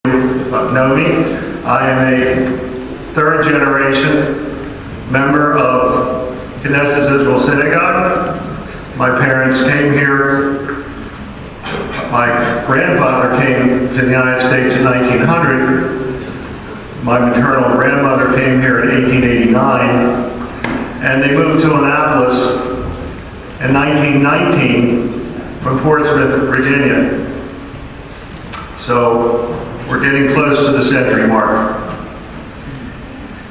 know me. I am a third generation member of Kneseth Israel Synagogue. My parents came here. My grandfather came to the United States in 1900. My maternal grandmother came here in 1889. And they moved to Annapolis in 1919 from Portsmouth, Virginia. So we're getting close to the century mark.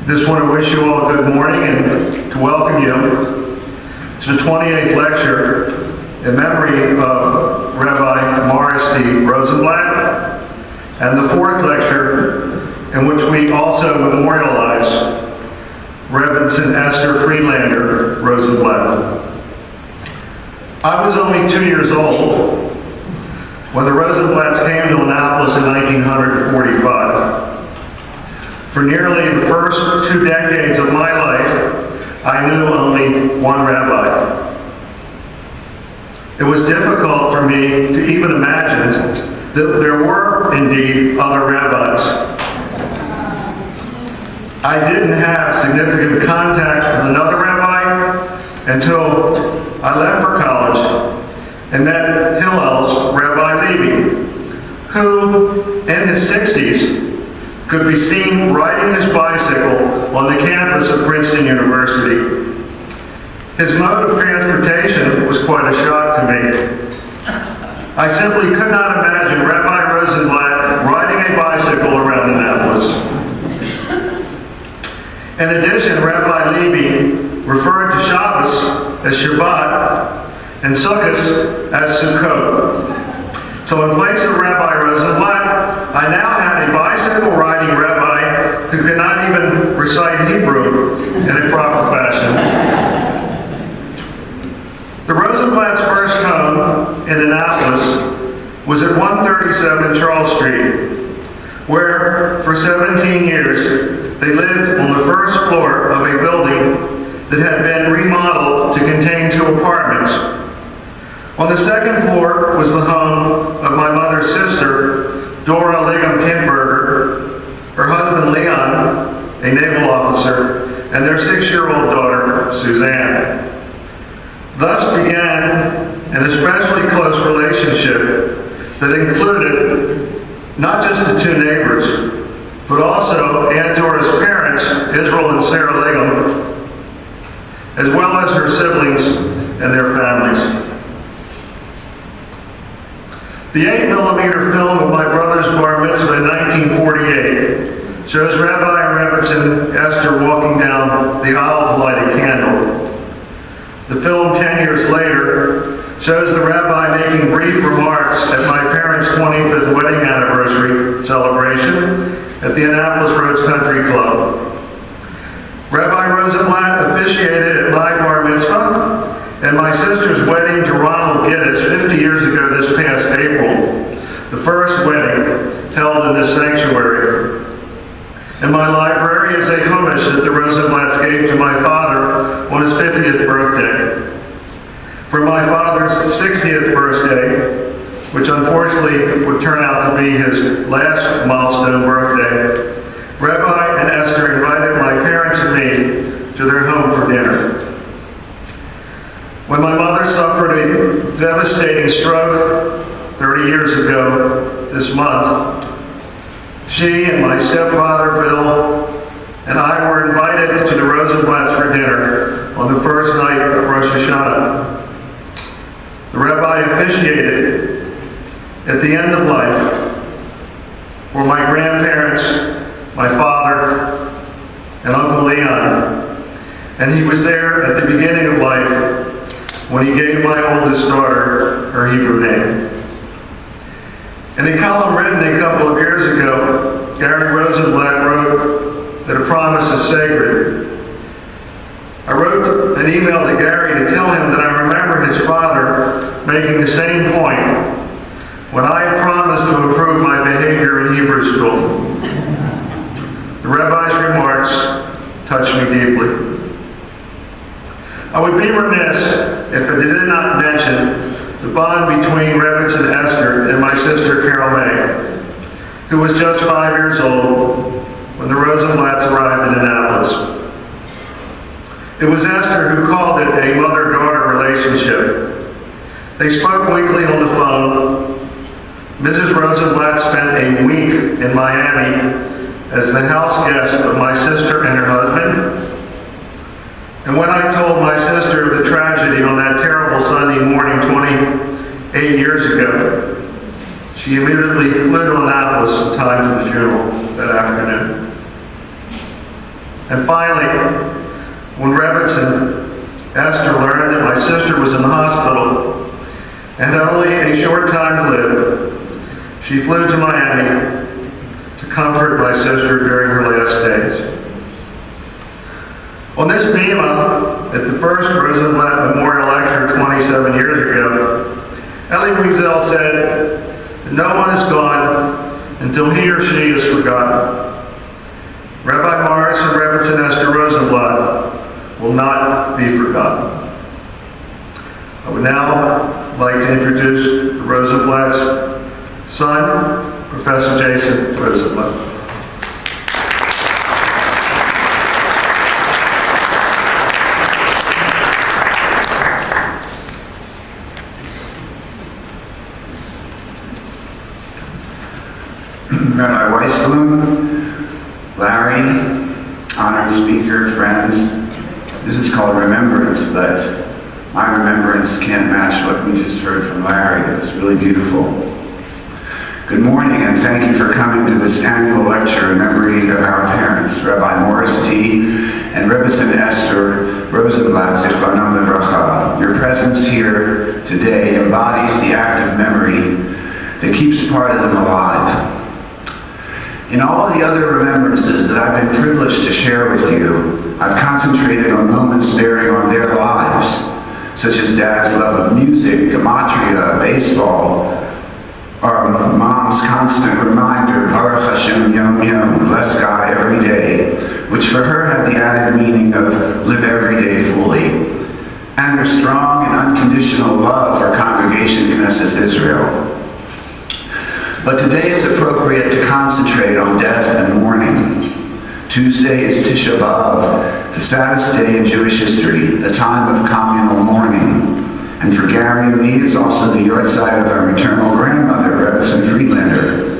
Just want to wish you all a good morning and to welcome you to the 28th lecture in memory of Rabbi Morris D. Rosenblatt, and the 4th lecture in which we also memorialize Rebbetzin Esther Friedlander Rosenblatt. I was only 2 years old when the Rosenblatts came to Annapolis in 1945. For nearly the first 2 decades of my life, I knew only one rabbi. It was difficult for me to even imagine that there were indeed other rabbis. I didn't have significant contact with another rabbi until I left for college and met Hillel's Rabbi Levi, who in his 60s could be seen riding his bicycle on the campus of Princeton University. His mode of transportation was quite a shock to me. I simply could not imagine Rabbi Rosenblatt riding a bicycle around Annapolis. In addition, Rabbi Levi referred to Shabbos as Shabbat and Sukkot as Sukkot. So in place of Rabbi Rosenblatt, I now had a bicycle-riding rabbi who could not even recite Hebrew in a proper fashion. The Rosenblatts' first home in Annapolis was at 137 Charles Street, where for 17 years they lived on the first floor of a building that had been remodeled to contain 2 apartments. On the second floor was the home of my mother's sister, Dora Liggum Kinberger, her husband Leon, a naval officer, and their 6-year-old daughter, Suzanne. Thus began an especially close relationship that included not just the 2 neighbors, but also Aunt Dora's parents, Israel and Sarah Liggum, as well as her siblings and their families. The 8mm film of my brother's bar mitzvah in 1948 shows Rabbi and Rebbetzin Esther walking down the aisle to light a candle. The film 10 years later shows the rabbi making brief remarks at my parents' 25th wedding anniversary celebration at the Annapolis Roads Country Club. Rabbi Rosenblatt officiated at my bar mitzvah and my sister's wedding to Ronald Giddis 50 years ago this past April, the first wedding held in this sanctuary. And my library is a homage that the Rosenblatts gave to my father on his 50th birthday. For my father's 60th birthday, which unfortunately would turn out to be his last milestone birthday, Rabbi and Esther invited my parents and me to their home for dinner. When my mother suffered a devastating stroke 30 years ago this month, she and my stepfather, Bill, and I were invited to the Rosenblatts for dinner on the first night of Rosh Hashanah. The rabbi officiated at the end of life for my grandparents, my father, and Uncle Leon, and he was there at the beginning of life when he gave my oldest daughter her Hebrew name. In a column written a couple of years ago, Gary Rosenblatt wrote that a promise is sacred. I wrote an email to Gary to tell him that I remember his father making the same point when I had promised to improve my behavior in Hebrew school. The rabbi's remarks touched me deeply. I would be remiss if I did not mention the bond between Rebbetzin Esther and my sister Carol May. who was just 5 years old when the Rosenblatts arrived in Annapolis. It was Esther who called it a mother-daughter relationship. They spoke weekly on the phone. Mrs. Rosenblatt spent a week in Miami as the house guest of my sister and her husband. And when I told my sister of the tragedy on that terrible Sunday morning 28 years ago, she immediately flew to Annapolis in time for the funeral that afternoon. And finally, when Esther learned that my sister was in the hospital and had only a short time to live, she flew to Miami to comfort my sister during her last days. On this bema, at the first Rosenblatt Memorial Lecture 27 years ago, Elie Wiesel said that no one is gone until he or she is forgotten. Rabbi Morris and Rebbetzin Esther Rosenblatt will not be forgotten. I would now like to introduce the Rosenblatt's son, Professor Jason Rosenblatt. Rabbi Weisblum, Larry, honored speaker, friends. This is called remembrance, but my remembrance can't match what we just heard from Larry. It was really beautiful. Good morning, and thank you for coming to this annual lecture in memory of our parents, Rabbi Morris T. and Rebbetzin Esther Rosenblatt, Zichronom Livracha. Your presence here today embodies the act of memory that keeps part of them alive. In all of the other remembrances that I've been privileged to share with you, I've concentrated on moments bearing on their lives, such as Dad's love of music, gematria, baseball, or Mom's constant reminder, Baruch Hashem Yom Yom, bless God every day, which for her had the added meaning of live every day fully, and their strong and unconditional love for Congregation Kneseth Israel. But today it's appropriate to concentrate on death and mourning. Tuesday is Tisha B'Av, the saddest day in Jewish history, a time of communal mourning. And for Gary and me, it's also the yahrzeit of our maternal grandmother, Rebbetzin Friedlander.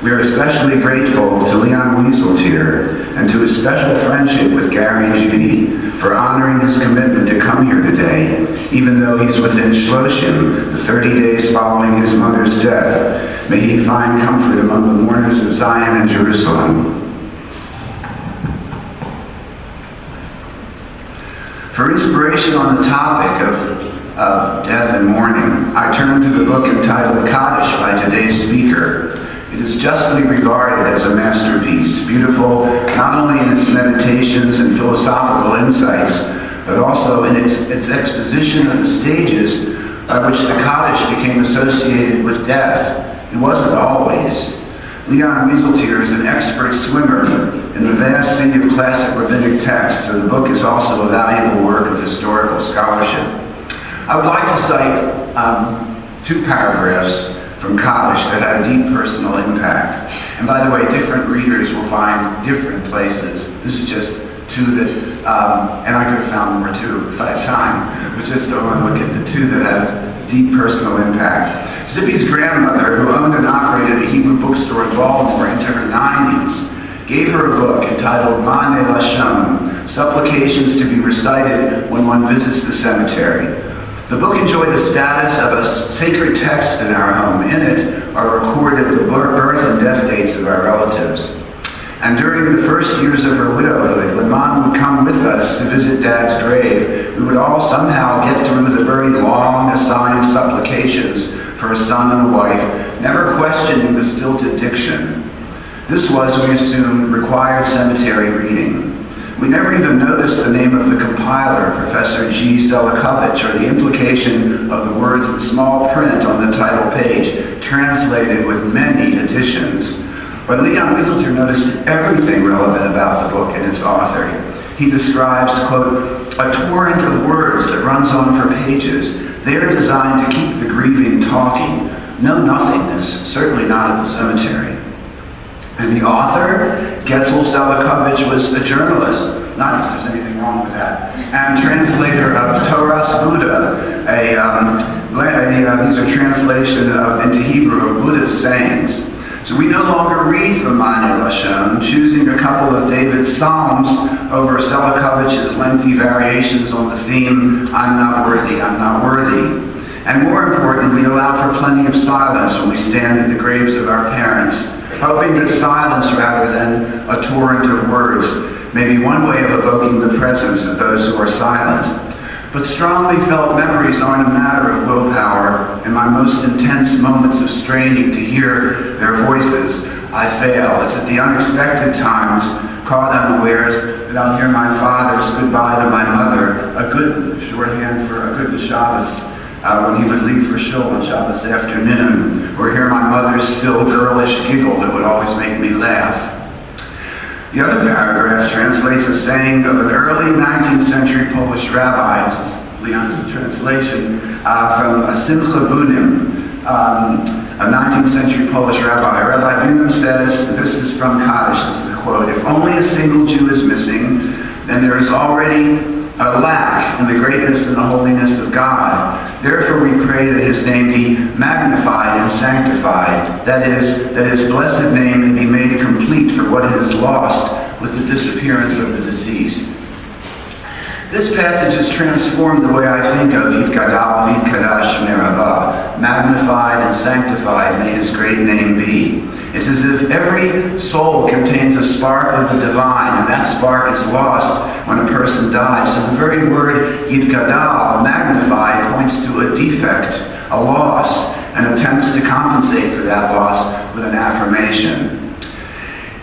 We are especially grateful to Leon Wieseltier and to his special friendship with Gary and Judy for honoring his commitment to come here today, even though he's within Shloshim, the 30 days following his mother's death. May he find comfort among the mourners of Zion and Jerusalem. For inspiration on the topic of death and mourning, I turn to the book entitled Kaddish by today's speaker. It is justly regarded as a masterpiece, beautiful not only in its meditations and philosophical insights, but also in its exposition of the stages by which the Kaddish became associated with death. It wasn't always. Leon Wieseltier is an expert swimmer in the vast sea of classic rabbinic texts, so the book is also a valuable work of historical scholarship. I would like to cite 2 paragraphs from Kaddish that had a deep personal impact. And by the way, different readers will find different places. This is just 2 that, and I could have found more too if I had time, but just I want to look at the 2 that had a deep personal impact. Zippy's grandmother, who owned and operated a Hebrew bookstore in Baltimore into her 90s, gave her a book entitled Ma'aneh Lashon, Supplications to be Recited When One Visits the Cemetery. The book enjoyed the status of a sacred text in our home. In it are recorded the birth and death dates of our relatives. And during the first years of her widowhood, when Mom would come with us to visit Dad's grave, we would all somehow get through the very long assigned supplications for a son and a wife, never questioning the stilted diction. This was, we assumed, required cemetery reading. We never even noticed the name of the compiler, Professor G. Selikovich, or the implication of the words in small print on the title page, translated with many additions. But Leon Wieseltier noticed everything relevant about the book and its author. He describes, quote, a torrent of words that runs on for pages. They are designed to keep the grieving talking. No nothingness, certainly not at the cemetery. And the author, Getzel Selikovich, was a journalist, not that there's anything wrong with that, and translator of Torah's Buddha, these are translations into Hebrew of Buddha's sayings. So we no longer read from Ma'aneh Lashon, choosing a couple of David's Psalms over Selikovich's lengthy variations on the theme, I'm not worthy, I'm not worthy. And more important, we allow for plenty of silence when we stand at the graves of our parents, hoping that silence rather than a torrent of words may be one way of evoking the presence of those who are silent. But strongly felt memories aren't a matter of willpower. In my most intense moments of straining to hear their voices, I fail. It's at the unexpected times, caught unawares, that I'll hear my father's goodbye to my mother, a good shorthand for a good Shabbos, when he would leave for shul on Shabbos afternoon, or hear my mother's still girlish giggle that would always make me laugh. The other paragraph translates a saying of an early 19th century Polish rabbi, this is Leon's translation, from Simcha Bunim, a 19th century Polish rabbi. Rabbi Bunim says, this is from Kaddish, this is the quote, "If only a single Jew is missing, then there is already a lack in the greatness and the holiness of God. Therefore we pray that his name be magnified and sanctified, that is, that his blessed name may be made complete for what it is lost with the disappearance of the deceased." This passage has transformed the way I think of Yitgadal V'Yitkadash Merabah, magnified and sanctified may his great name be. It's as if every soul contains a spark of the divine, and that spark is lost when a person dies. So the very word Yitgadal, magnified, points to a defect, a loss, and attempts to compensate for that loss with an affirmation.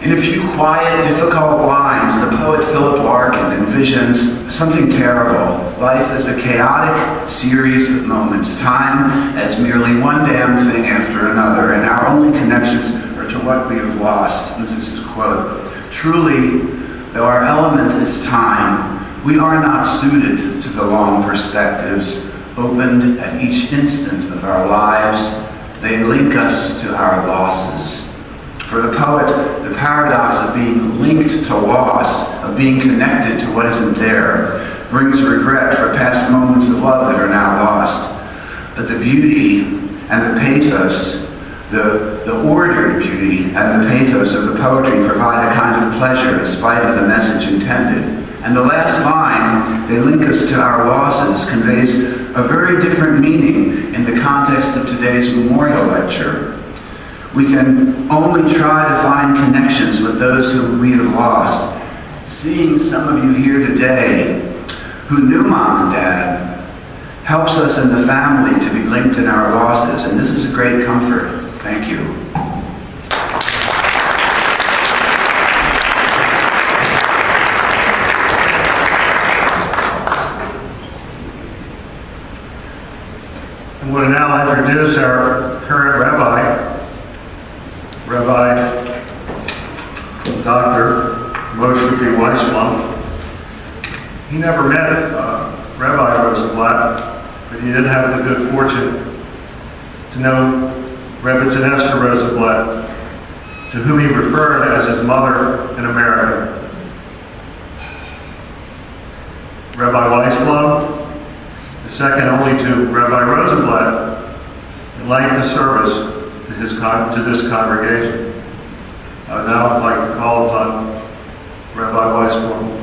In a few quiet, difficult lines, the poet Philip Larkin envisions something terrible. Life is a chaotic series of moments, time as merely one damn thing after another, and our only connections are to what we have lost. This is his quote. "Truly, though our element is time, we are not suited to the long perspectives opened at each instant of our lives. They link us to our losses." For the poet, the paradox of being linked to loss, of being connected to what isn't there, brings regret for past moments of love that are now lost. But the beauty and the pathos, the ordered beauty and the pathos of the poetry provide a kind of pleasure in spite of the message intended. And the last line, "they link us to our losses," conveys a very different meaning in the context of today's memorial lecture. We can only try to find connections with those whom we have lost. Seeing some of you here today who knew Mom and Dad helps us in the family to be linked in our losses, and this is a great comfort. Thank you. I'm going to now introduce our current rabbi, Rabbi Dr. Moshe Weisblum. He never met Rabbi Rosenblatt, but he did have the good fortune to know Rebbitzin Esther Rosenblatt, to whom he referred as his mother in America. Rabbi Weisblum is second only to Rabbi Rosenblatt in length of service to this congregation. I would now like to call upon Rabbi Weisblum.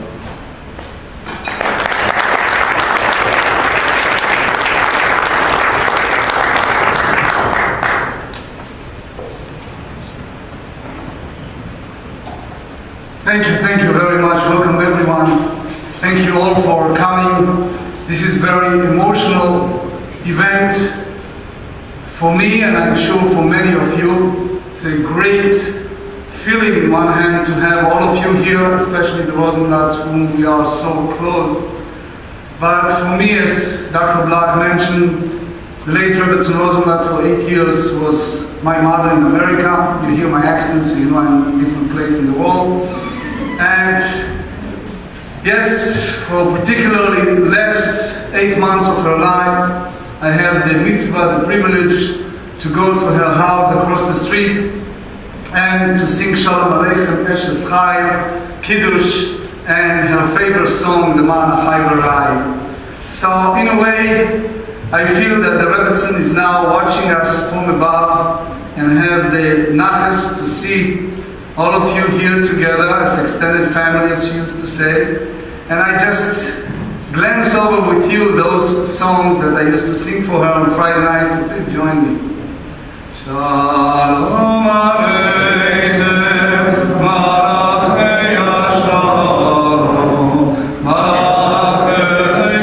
Thank you very much. Welcome everyone. Thank you all for coming. This is a very emotional event for me, and I'm sure for many of you. It's a great feeling in one hand to have all of you here, especially the Rosenblatts, whom we are so close. But for me, as Dr. Black mentioned, the late Rebbitzin Rosenblatt for 8 years was my mother in America. You hear my accent, so you know I'm in a different place in the world. And yes, for particularly the last 8 months of her life, I have the mitzvah, the privilege to go to her house across the street and to sing Shalom Aleichem, Eshes Chai, Kiddush, and her favorite song, the Man Chai V'Rai. So in a way, I feel that the Rebbetzin is now watching us from above and have the nachas to see all of you here together as extended family, as she used to say. And I just glanced over with you those songs that I used to sing for her on Friday nights, so please join me. Shalom Aleichem, Malachei Hashalom, Malachei Elyon,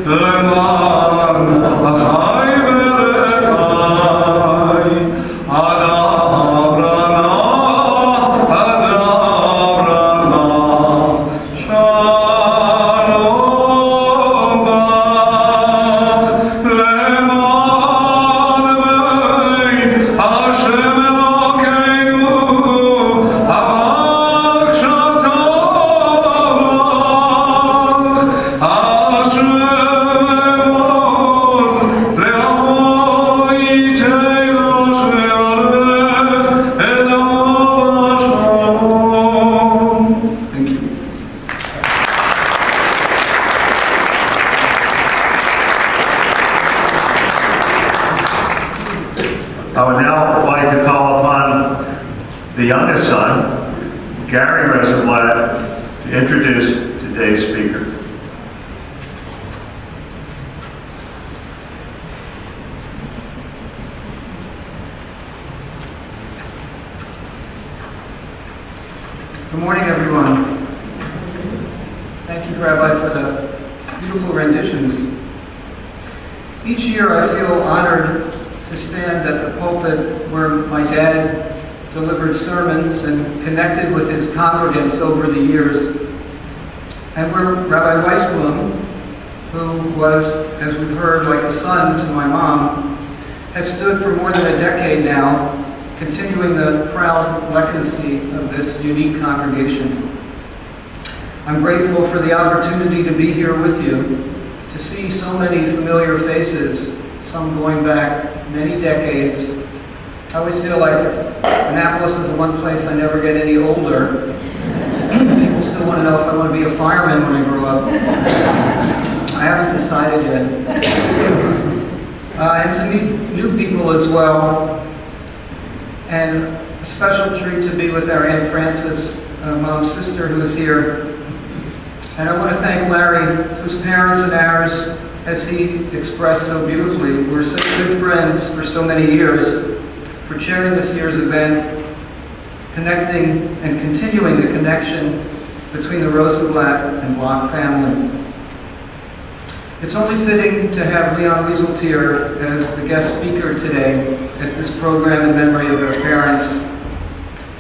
Melech Malachei HaMelachim, HaKadosh Baruch Hu. I would now like to call upon the youngest son, Gary Rosenblatt, to introduce today's speaker. Good morning, everyone. Thank you, Rabbi, for the beautiful renditions. Each year I feel honored to stand at the pulpit where my dad delivered sermons and connected with his congregants over the years, and where Rabbi Weisblum, who was, as we've heard, like a son to my mom, has stood for more than a decade now, continuing the proud legacy of this unique congregation. I'm grateful for the opportunity to be here with you, to see so many familiar faces, some going back many decades. I always feel like Annapolis is the one place I never get any older. People still want to know if I want to be a fireman when I grow up. I haven't decided yet. And to meet new people as well. And a special treat to be with our Aunt Frances, Mom's sister, who is here. And I want to thank Larry, whose parents and ours, as he expressed so beautifully, were such good friends for so many years, for chairing this year's event, connecting and continuing the connection between the Rosenblatt and Block family. It's only fitting to have Leon Wieseltier as the guest speaker today at this program in memory of our parents,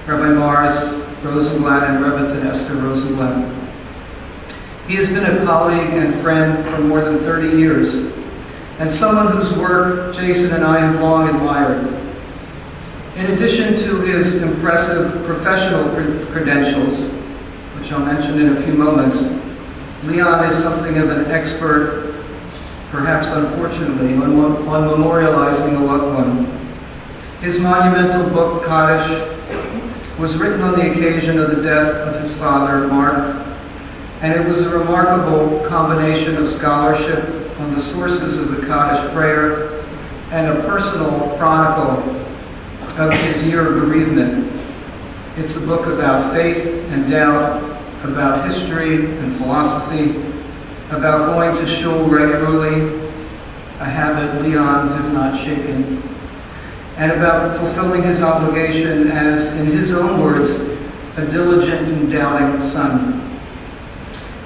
Rabbi Morris Rosenblatt and Rebbetzin Esther Rosenblatt. He has been a colleague and friend for more than 30 years, and someone whose work Jason and I have long admired. In addition to his impressive professional credentials, which I'll mention in a few moments, Leon is something of an expert, perhaps unfortunately, on memorializing a loved one. His monumental book, Kaddish, was written on the occasion of the death of his father, Mark, and it was a remarkable combination of scholarship on the sources of the Kaddish prayer and a personal chronicle of his year of bereavement. It's a book about faith and doubt, about history and philosophy, about going to shul regularly, a habit Leon has not shaken, and about fulfilling his obligation as, in his own words, a diligent and doubting son.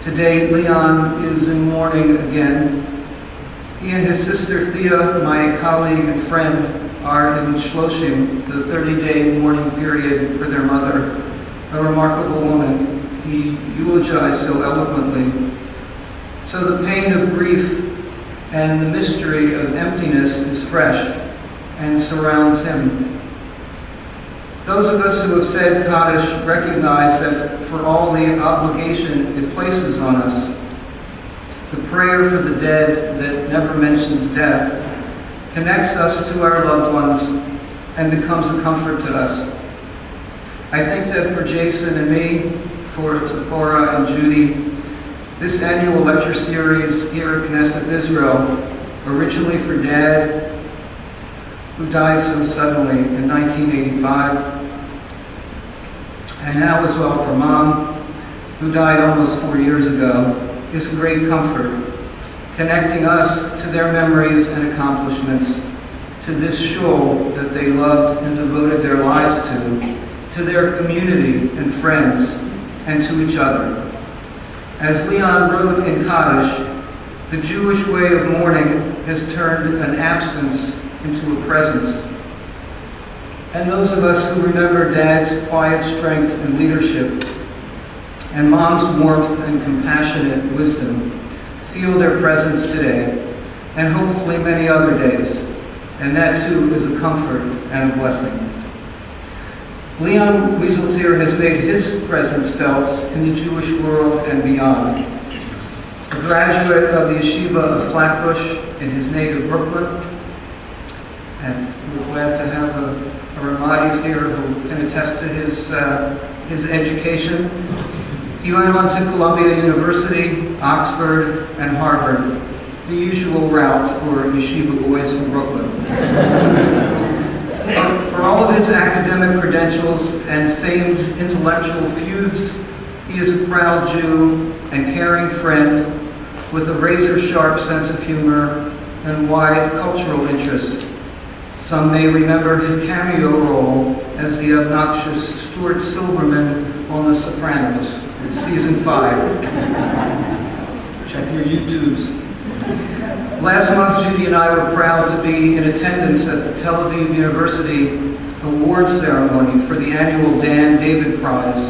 Today, Leon is in mourning again. He and his sister Thea, my colleague and friend, are in Shloshim, the 30-day mourning period for their mother, a remarkable woman he eulogized so eloquently. So the pain of grief and the mystery of emptiness is fresh and surrounds him. Those of us who have said Kaddish recognize that for all the obligation it places on us, the prayer for the dead that never mentions death connects us to our loved ones and becomes a comfort to us. I think that for Jason and me, for Tzipora and Judy, this annual lecture series here at Knesset Israel, originally for Dad, who died so suddenly in 1985, and now as well for Mom, who died almost 4 years ago, is a great comfort, connecting us to their memories and accomplishments, to this shul that they loved and devoted their lives to their community and friends, and to each other. As Leon wrote in Kaddish, the Jewish way of mourning has turned an absence into a presence. And those of us who remember Dad's quiet strength and leadership, and Mom's warmth and compassionate wisdom, feel their presence today, and hopefully many other days, and that too is a comfort and a blessing. Leon Wieseltier has made his presence felt in the Jewish world and beyond. A graduate of the Yeshiva of Flatbush in his native Brooklyn, and we're glad to have the Ramadis here who can attest to his education. He went on to Columbia University, Oxford, and Harvard, the usual route for yeshiva boys from Brooklyn. For all of his academic credentials and famed intellectual feuds, he is a proud Jew and caring friend with a razor-sharp sense of humor and wide cultural interests. Some may remember his cameo role as the obnoxious Stuart Silverman on The Sopranos, Season 5. Check your YouTubes. Last month, Judy and I were proud to be in attendance at the Tel Aviv University award ceremony for the annual Dan David Prize,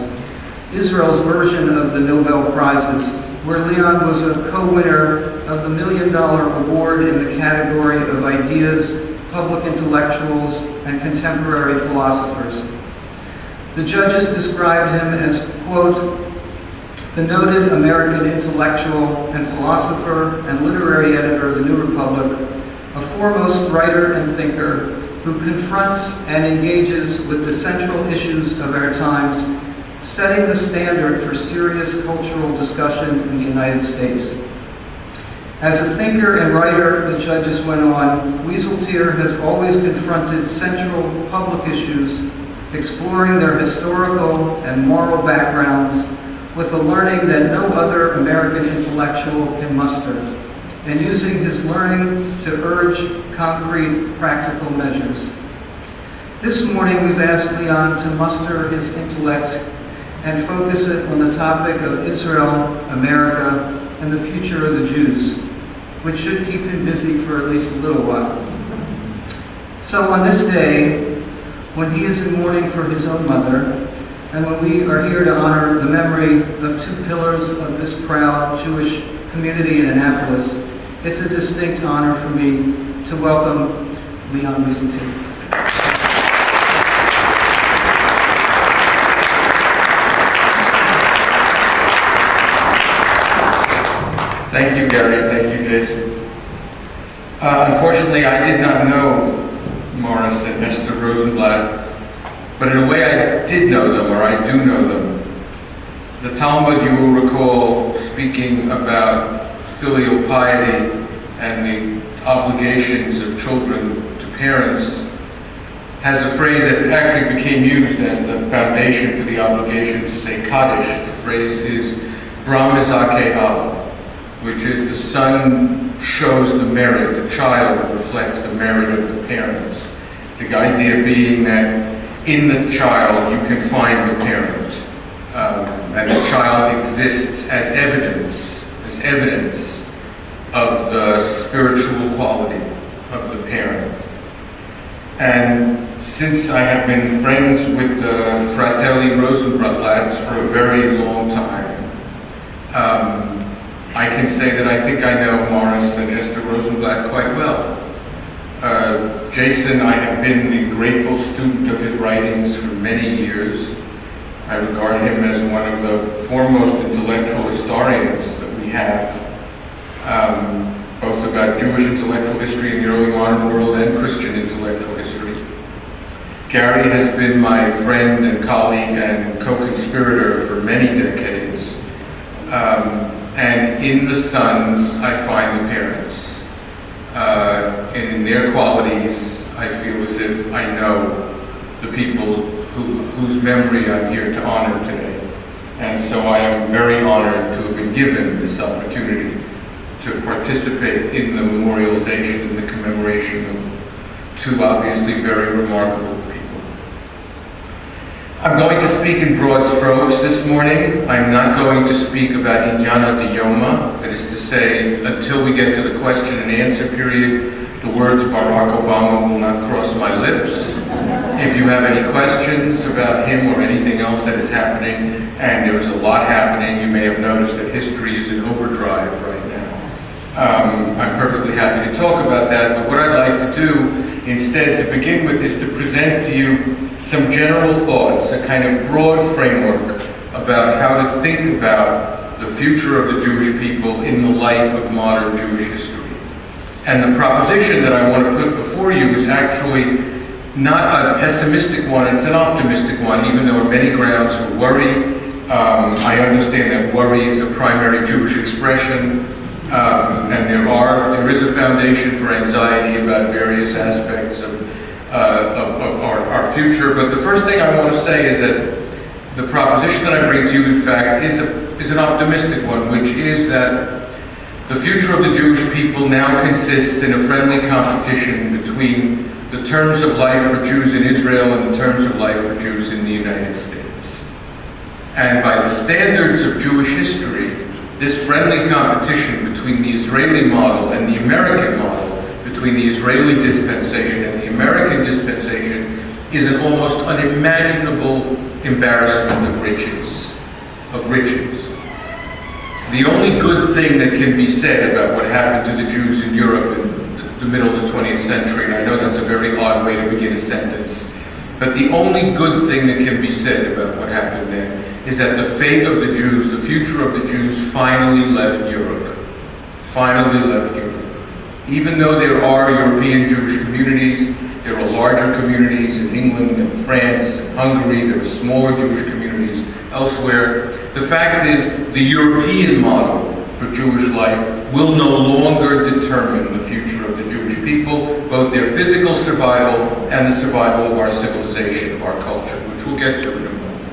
Israel's version of the Nobel Prizes, where Leon was a co-winner of the $1 million award in the category of ideas, public intellectuals, and contemporary philosophers. The judges described him as, quote, the noted American intellectual and philosopher and literary editor of the New Republic, a foremost writer and thinker who confronts and engages with the central issues of our times, setting the standard for serious cultural discussion in the United States. As a thinker and writer, the judges went on, Wieseltier has always confronted central public issues, exploring their historical and moral backgrounds with a learning that no other American intellectual can muster, and using his learning to urge concrete, practical measures. This morning we've asked Leon to muster his intellect and focus it on the topic of Israel, America, and the future of the Jews, which should keep him busy for at least a little while. So on this day, when he is in mourning for his own mother, and when we are here to honor the memory of two pillars of this proud Jewish community in Annapolis, it's a distinct honor for me to welcome Leon Wieseltier. Thank you, Gary. Thank you, Jason. Unfortunately, I did not know Morris and Esther Rosenblatt, but in a way I did know them, or I do know them. The Talmud, you will recall, speaking about filial piety and the obligations of children to parents, has a phrase that actually became used as the foundation for the obligation to say Kaddish. The phrase is Bra Mizakeh Abba, which is the son shows the merit, the child reflects the merit of the parents. The idea being that in the child you can find the parent, and the child exists as evidence of the spiritual quality of the parent. And since I have been friends with the Fratelli Rosenblatt for a very long time, I can say that I think I know Morris and Esther Rosenblatt quite well. Jason, I have been a grateful student of his writings for many years. I regard him as one of the foremost intellectual historians that we have, both about Jewish intellectual history in the early modern world and Christian intellectual history. Gary has been my friend and colleague and co-conspirator for many decades. And in the sons, I find the parents. And in their qualities, I feel as if I know the people whose memory I'm here to honor today. And so I am very honored to have been given this opportunity to participate in the memorialization and the commemoration of two obviously very remarkable people. I'm going to speak in broad strokes this morning. I'm not going to speak about Inyana Diyoma, that is to say, until we get to the question and answer period, the words Barack Obama will not cross my lips. If you have any questions about him or anything else that is happening, and there is a lot happening, you may have noticed that history is in overdrive right now. I'm perfectly happy to talk about that, but what I'd like to do instead to begin with is to present to you some general thoughts, a kind of broad framework about how to think about the future of the Jewish people in the light of modern Jewish history. And the proposition that I want to put before you is actually not a pessimistic one, it's an optimistic one, even though there are many grounds for worry. I understand that worry is a primary Jewish expression, and there is a foundation for anxiety about various aspects of our future. But the first thing I want to say is that the proposition that I bring to you, in fact, is an optimistic one, which is that the future of the Jewish people now consists in a friendly competition between the terms of life for Jews in Israel and the terms of life for Jews in the United States. And by the standards of Jewish history, this friendly competition between the Israeli model and the American model, between the Israeli dispensation and the American dispensation, is an almost unimaginable embarrassment of riches. The only good thing that can be said about what happened to the Jews in Europe in the middle of the 20th century, and I know that's a very odd way to begin a sentence, but the only good thing that can be said about what happened then is that the fate of the Jews, the future of the Jews, finally left Europe. Even though there are European Jewish communities, there are larger communities in England and France and Hungary, there are smaller Jewish communities elsewhere. The fact is, the European model for Jewish life will no longer determine the future of the Jewish people, both their physical survival and the survival of our civilization, of our culture, which we'll get to in a moment.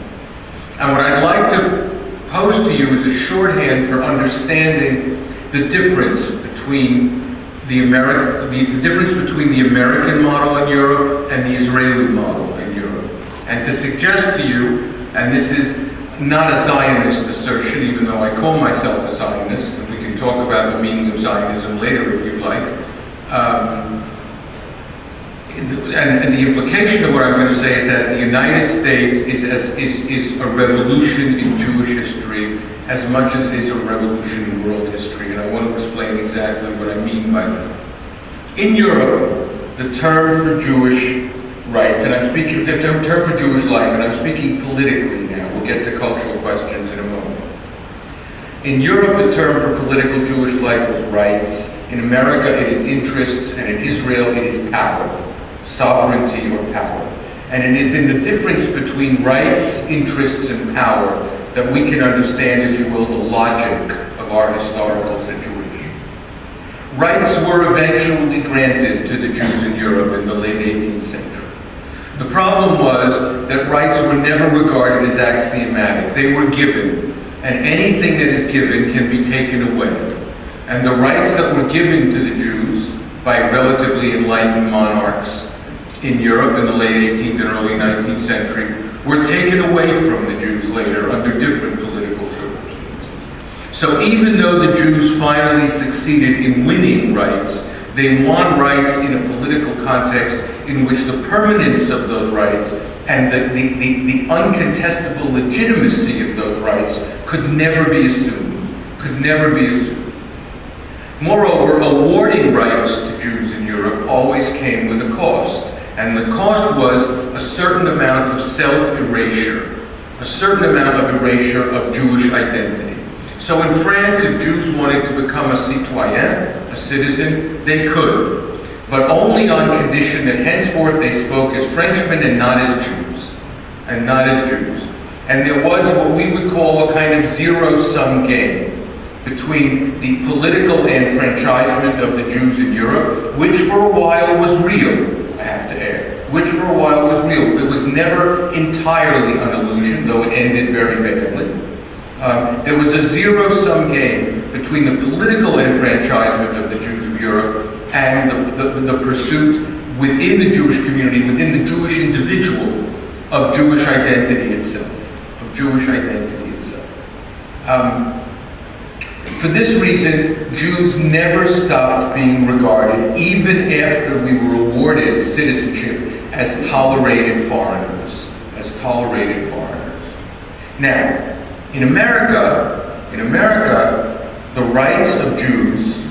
And what I'd like to pose to you is a shorthand for understanding the difference between the difference between the American model in Europe and the Israeli model in Europe. And to suggest to you, and this is not a Zionist assertion, even though I call myself a Zionist, and we can talk about the meaning of Zionism later if you'd like. And the implication of what I'm going to say is that the United States is a revolution in Jewish history as much as it is a revolution in world history, and I want to explain exactly what I mean by that. In Europe, the term for Jewish rights, and I'm speaking the term for Jewish life, and I'm speaking politically now. We'll get to cultural questions in a moment. In Europe, the term for political Jewish life was rights. In America, it is interests, and in Israel, it is power, sovereignty or power. And it is in the difference between rights, interests, and power that we can understand, if you will, the logic of our historical situation. Rights were eventually granted to the Jews in Europe in the late 18th century. The problem was that rights were never regarded as axiomatic. They were given, and anything that is given can be taken away. And the rights that were given to the Jews by relatively enlightened monarchs in Europe in the late 18th and early 19th century were taken away from the Jews later under different political circumstances. So even though the Jews finally succeeded in winning rights, they won rights in a political context in which the permanence of those rights and the uncontestable legitimacy of those rights could never be assumed, Moreover, awarding rights to Jews in Europe always came with a cost. And the cost was a certain amount of self-erasure, a certain amount of erasure of Jewish identity. So in France, if Jews wanted to become a citoyen, a citizen, they could, but only on condition that henceforth they spoke as Frenchmen and not as Jews. And there was what we would call a kind of zero-sum game between the political enfranchisement of the Jews in Europe, which for a while was real, I have to add, It was never entirely an illusion, though it ended very badly. There was a zero-sum game between the political enfranchisement of the Jews of Europe and the pursuit within the Jewish community, within the Jewish individual, of Jewish identity itself. For this reason, Jews never stopped being regarded, even after we were awarded citizenship, as tolerated foreigners. Now, in America, the rights of Jews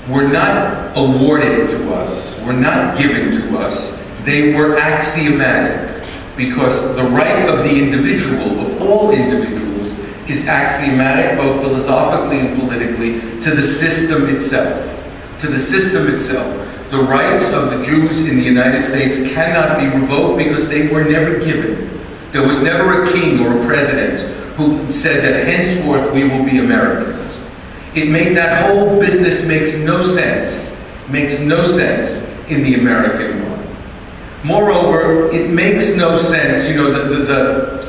were not awarded to us, were not given to us. They were axiomatic, because the right of the individual, of all individuals, is axiomatic, both philosophically and politically, to the system itself. The rights of the Jews in the United States cannot be revoked because they were never given. There was never a king or a president who said that henceforth we will be Americans. That whole business makes no sense in the American model. Moreover, it makes no sense,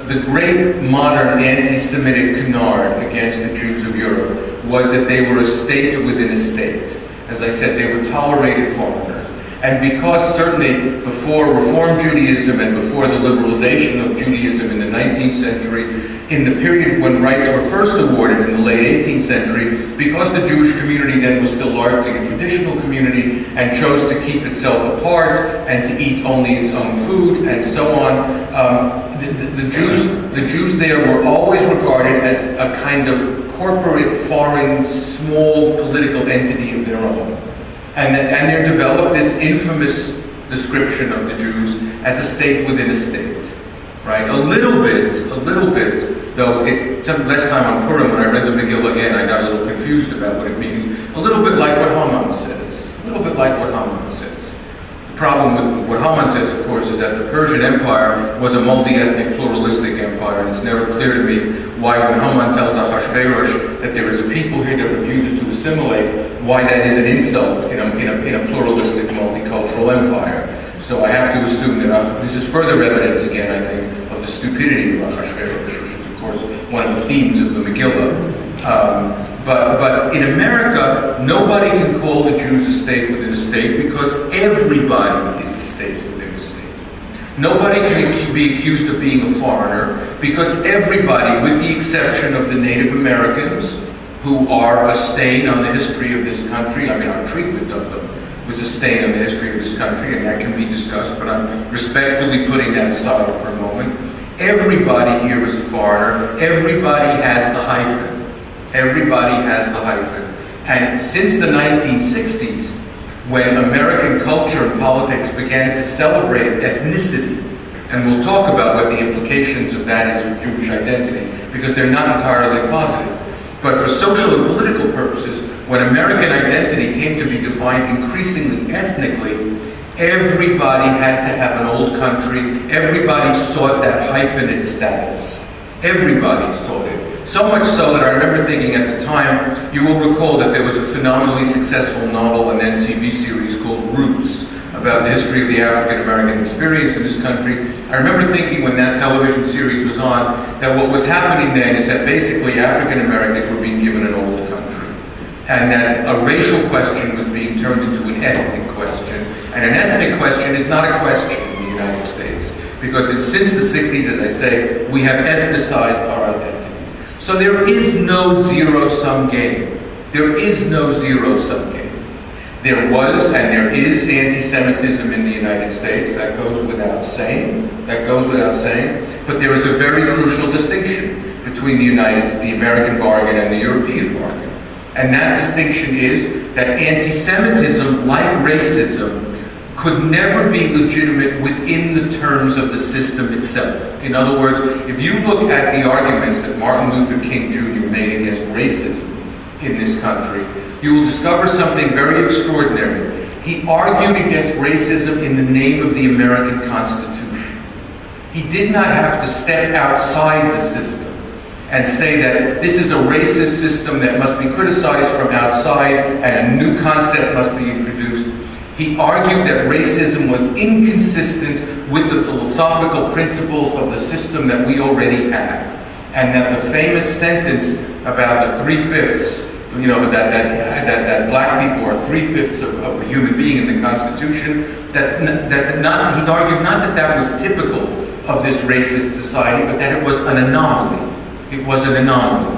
the great modern anti-Semitic canard against the Jews of Europe was that they were a state within a state. As I said, they were tolerated foreigners. And because certainly before Reform Judaism and before the liberalization of Judaism in the 19th century, in the period when rights were first awarded in the late 18th century, because the Jewish community then was still largely a traditional community and chose to keep itself apart and to eat only its own food and so on, the Jews there were always regarded as a kind of corporate, foreign, small political entity of their own. And there developed this infamous description of the Jews as a state within a state, right? A little bit, though it took less time on Purim. When I read the Megillah again, I got a little confused about what it means. A little bit like what Haman says. The problem with what Haman says, of course, is that the Persian Empire was a multi-ethnic, pluralistic empire, and it's never clear to me why when Haman tells Ahasuerus that there is a people here that refuses to assimilate, why that is an insult in a pluralistic, multicultural empire. So I have to assume that this is further evidence, again, I think, of the stupidity of Ahasuerus, which is, of course, one of the themes of the Megillah. But in America, nobody can call the Jews a state within a state because everybody is a state within a state. Nobody can be accused of being a foreigner because everybody, with the exception of the Native Americans, who are a stain on the history of this country, I mean, our treatment of them was a stain on the history of this country, and that can be discussed, but I'm respectfully putting that aside for a moment. Everybody here is a foreigner. Everybody has the hyphen. Everybody has the hyphen. And since the 1960s, when American culture and politics began to celebrate ethnicity, and we'll talk about what the implications of that is for Jewish identity, because they're not entirely positive. But for social and political purposes, when American identity came to be defined increasingly ethnically, everybody had to have an old country. Everybody sought that hyphenate status. Everybody sought it. So much so that I remember thinking at the time, you will recall that there was a phenomenally successful novel and then TV series called Roots, about the history of the African American experience in this country. I remember thinking when that television series was on, that what was happening then is that basically African Americans were being given an old country, and that a racial question was being turned into an ethnic question. And an ethnic question is not a question in the United States, because since the 60s, as I say, we have ethnicized our identity. So there is no zero-sum game. There is no zero-sum game. There was and there is anti-Semitism in the United States. That goes without saying. That goes without saying. But there is a very crucial distinction between the American bargain and the European bargain. And that distinction is that anti-Semitism, like racism, could never be legitimate within the terms of the system itself. In other words, if you look at the arguments that Martin Luther King Jr. made against racism in this country, you will discover something very extraordinary. He argued against racism in the name of the American Constitution. He did not have to step outside the system and say that this is a racist system that must be criticized from outside and a new concept must be introduced. He argued that racism was inconsistent with the philosophical principles of the system that we already have, and that the famous sentence about the 3/5, that black people are 3/5 of a human being in the Constitution, he argued not that that was typical of this racist society, but that it was an anomaly. It was an anomaly.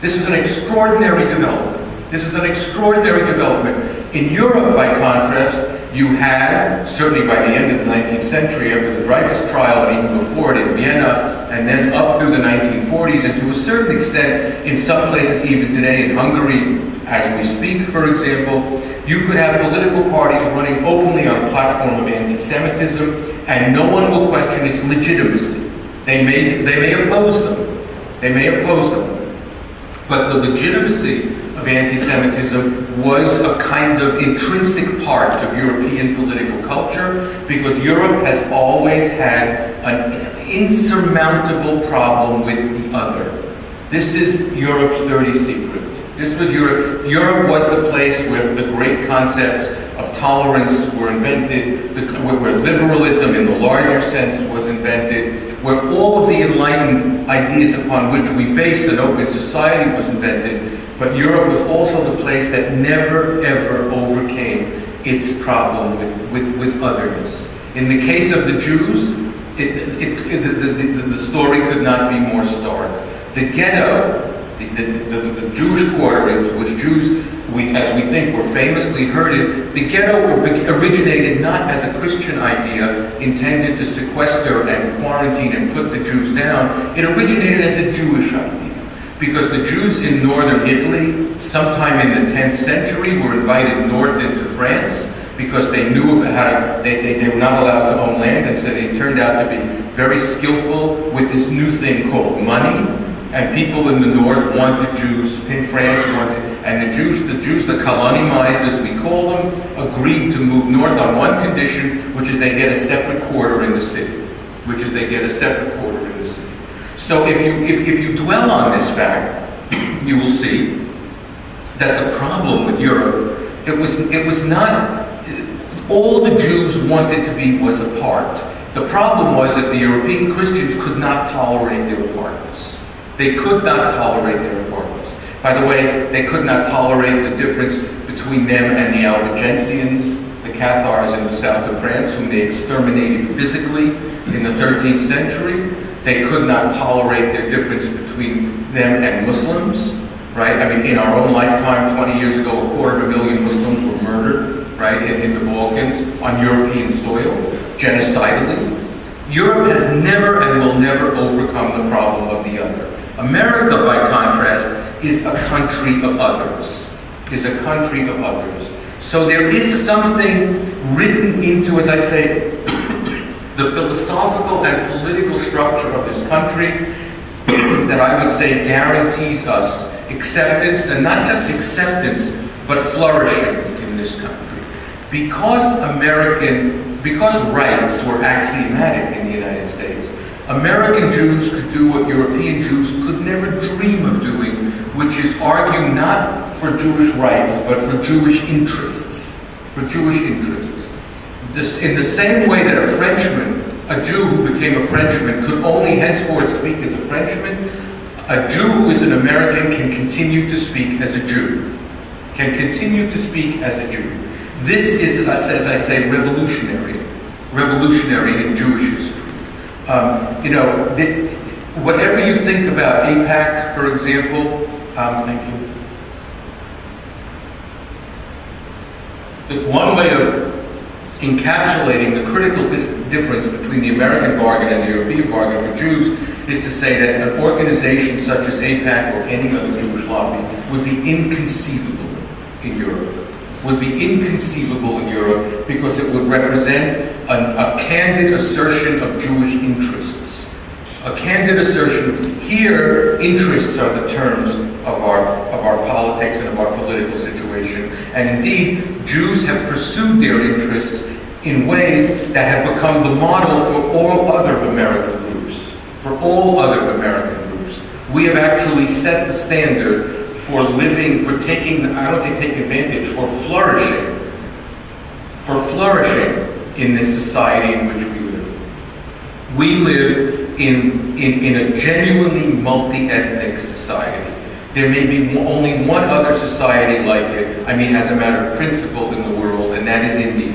This is an extraordinary development. This is an extraordinary development. In Europe, by contrast, you had, certainly by the end of the 19th century, after the Dreyfus trial, and even before it in Vienna, and then up through the 1940s, and to a certain extent, in some places even today, in Hungary, as we speak, for example, you could have political parties running openly on a platform of anti-Semitism, and no one will question its legitimacy. They may oppose them. They may oppose them. But the legitimacy of anti-Semitism was a kind of intrinsic part of European political culture, because Europe has always had an insurmountable problem with the other. This is Europe's dirty secret. This was Europe. Europe was the place where the great concepts of tolerance were invented, where liberalism in the larger sense was invented, where all of the enlightened ideas upon which we base an open society was invented. But Europe was also the place that never, ever overcame its problem with otherness. In the case of the Jews, the story could not be more stark. The ghetto, the Jewish quarter in which Jews, as we think, were famously herded, the ghetto originated not as a Christian idea intended to sequester and quarantine and put the Jews down. It originated as a Jewish idea. Because the Jews in northern Italy, sometime in the 10th century, were invited north into France because they knew how to, they were not allowed to own land, and so they turned out to be very skillful with this new thing called money. And people in the north wanted Jews, in France and the Jews, the Kalonimides as we call them, agreed to move north on one condition, which is they get a separate quarter in the city. So if you dwell on this fact, you will see that the problem with Europe, it was not, all the Jews wanted to be was apart. The problem was that the European Christians could not tolerate their apartness. They could not tolerate their apartness. By the way, they could not tolerate the difference between them and the Albigensians, the Cathars in the south of France, whom they exterminated physically in the 13th century. They could not tolerate their difference between them and Muslims, right? I mean, in our own lifetime, 20 years ago, 250,000 Muslims were murdered, right, in the Balkans, on European soil, genocidally. Europe has never and will never overcome the problem of the other. America, by contrast, is a country of others, So there is something written into, as I say, the philosophical and political structure of this country that I would say guarantees us acceptance, and not just acceptance, but flourishing in this country. Because rights were axiomatic in the United States, American Jews could do what European Jews could never dream of doing, which is argue not for Jewish rights, but for Jewish interests. In the same way that a Frenchman, a Jew who became a Frenchman, could only henceforth speak as a Frenchman, a Jew who is an American can continue to speak as a Jew. This is, as I say, revolutionary in Jewish history. Whatever you think about AIPAC, for example, thank you. One way of encapsulating the critical difference between the American bargain and the European bargain for Jews is to say that an organization such as AIPAC or any other Jewish lobby would be inconceivable in Europe. Because it would represent a candid assertion of Jewish interests. Here, interests are the terms of our politics and of our political situation. And indeed, Jews have pursued their interests in ways that have become the model for all other American groups. We have actually set the standard for living, for taking advantage, for flourishing in this society in which we live. We live in a genuinely multi-ethnic society. There may be only one other society like it, as a matter of principle in the world, and that is India.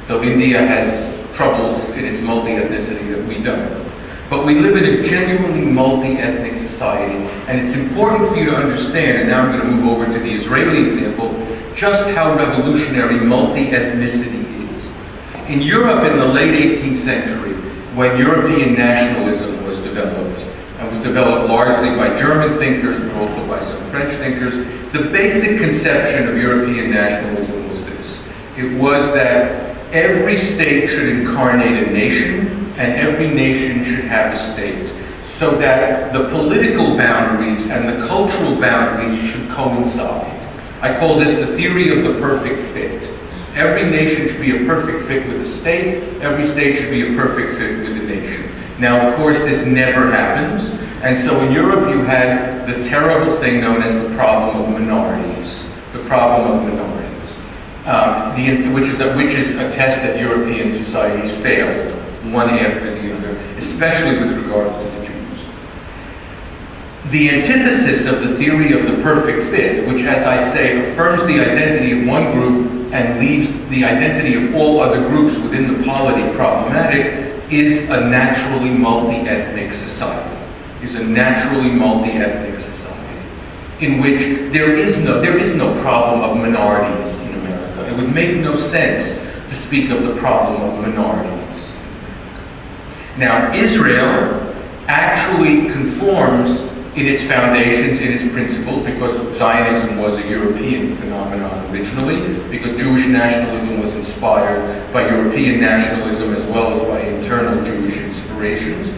Though India has troubles in its multi-ethnicity that we don't. But we live in a genuinely multi-ethnic society, and it's important for you to understand, and now I'm going to move over to the Israeli example, just how revolutionary multi-ethnicity is. In Europe in the late 18th century, when European nationalism was developed, and was developed largely by German thinkers, but also by some French thinkers, the basic conception of European nationalism was this. It was that every state should incarnate a nation, and every nation should have a state, so that the political boundaries and the cultural boundaries should coincide. I call this the theory of the perfect fit. Every nation should be a perfect fit with a state, every state should be a perfect fit with a nation. Now, of course, this never happens, and so in Europe you had the terrible thing known as the problem of minorities. Which is a test that European societies failed, one after the other, especially with regards to the Jews. The antithesis of the theory of the perfect fit, which, as I say, affirms the identity of one group and leaves the identity of all other groups within the polity problematic, is a naturally multi-ethnic society. In which there is no problem of minorities in America. It would make no sense to speak of the problem of minorities. Now, Israel actually conforms in its foundations, in its principles, because Zionism was a European phenomenon originally, because Jewish nationalism was inspired by European nationalism as well as by internal Jewish inspirations.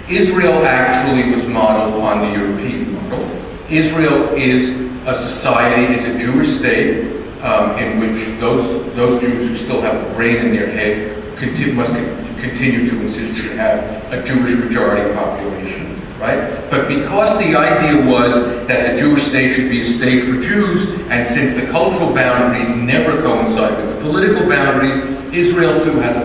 Israel actually was modeled on the European model. Israel is a society, is a Jewish state in which those Jews who still have a brain in their head must continue to insist should have a Jewish majority population, right? But because the idea was that a Jewish state should be a state for Jews, and since the cultural boundaries never coincide with the political boundaries, Israel too has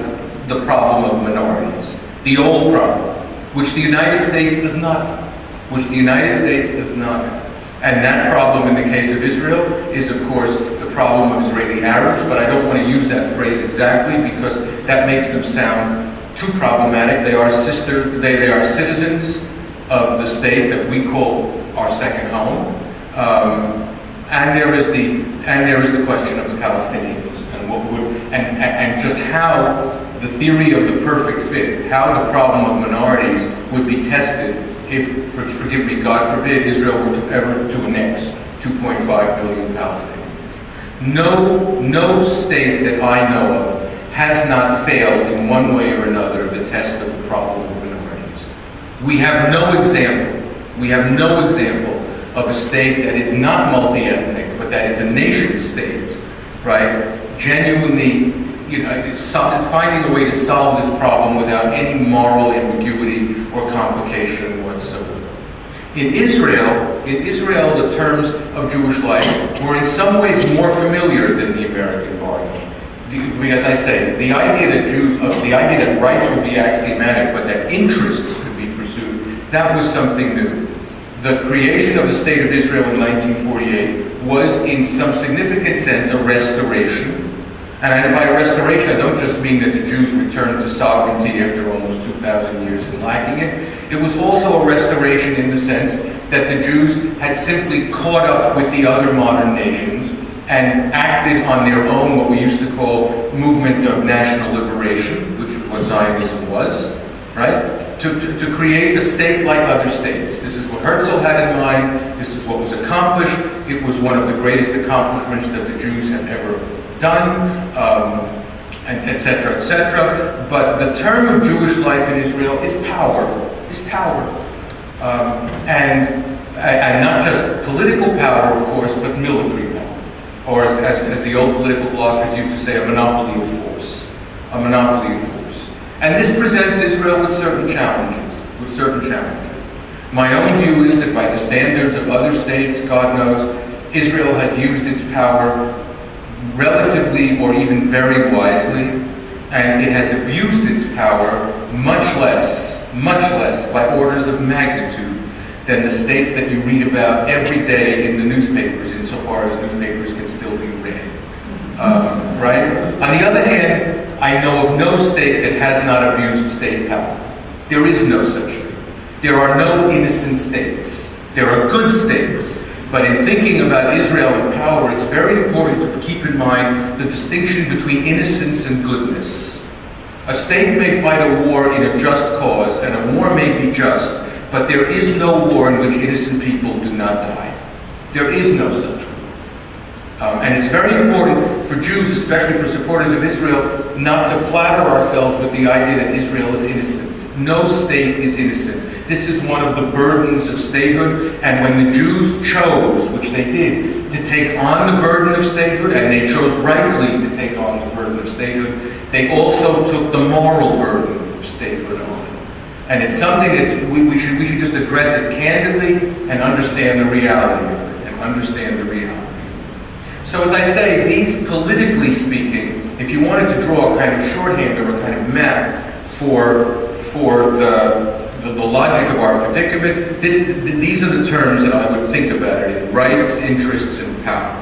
the problem of minorities, the old problem, which the United States does not have. And that problem in the case of Israel is, of course, the problem of Israeli Arabs, but I don't want to use that phrase exactly because that makes them sound too problematic. They are citizens of the state that we call our second home. And there is the question of the Palestinians and just how the theory of the perfect fit, how the problem of minorities would be tested if, forgive me, God forbid, Israel were to ever to annex 2.5 million Palestinians. No state that I know of has not failed in one way or another the test of the problem of minorities. We have no example of a state that is not multi-ethnic, but that is a nation state, right? Genuinely, finding a way to solve this problem without any moral ambiguity or complication whatsoever. In Israel, the terms of Jewish life were in some ways more familiar than the American bargain. As I say, the idea that rights would be axiomatic, but that interests could be pursued, that was something new. The creation of the State of Israel in 1948 was, in some significant sense, a restoration. And by restoration, I don't just mean that the Jews returned to sovereignty after almost 2,000 years of lacking it. It was also a restoration in the sense that the Jews had simply caught up with the other modern nations and acted on their own, what we used to call movement of national liberation, which is what Zionism was, right? To create a state like other states. This is what Herzl had in mind. This is what was accomplished. It was one of the greatest accomplishments that the Jews have ever done, and et cetera, et cetera. But the term of Jewish life in Israel is power, and not just political power, of course, but military power, or as the old political philosophers used to say, a monopoly of force, And this presents Israel with certain challenges. My own view is that by the standards of other states, God knows, Israel has used its power relatively or even very wisely, and it has abused its power much less by orders of magnitude than the states that you read about every day in the newspapers, insofar as newspapers can still be read. Right? On the other hand, I know of no state that has not abused state power. There is no such thing. There are no innocent states. There are good states. But in thinking about Israel and power, it's very important to keep in mind the distinction between innocence and goodness. A state may fight a war in a just cause, and a war may be just, but there is no war in which innocent people do not die. There is no such war. And it's very important for Jews, especially for supporters of Israel, not to flatter ourselves with the idea that Israel is innocent. No state is innocent. This is one of the burdens of statehood, and when the Jews chose, which they did, to take on the burden of statehood, and they chose rightly to take on the burden of statehood, they also took the moral burden of statehood on. And it's something that we should just address it candidly and understand the reality of it, So as I say, these, politically speaking, if you wanted to draw a kind of shorthand or a kind of map for the logic of our predicament, these are the terms that I would think about it: rights, interests, and power.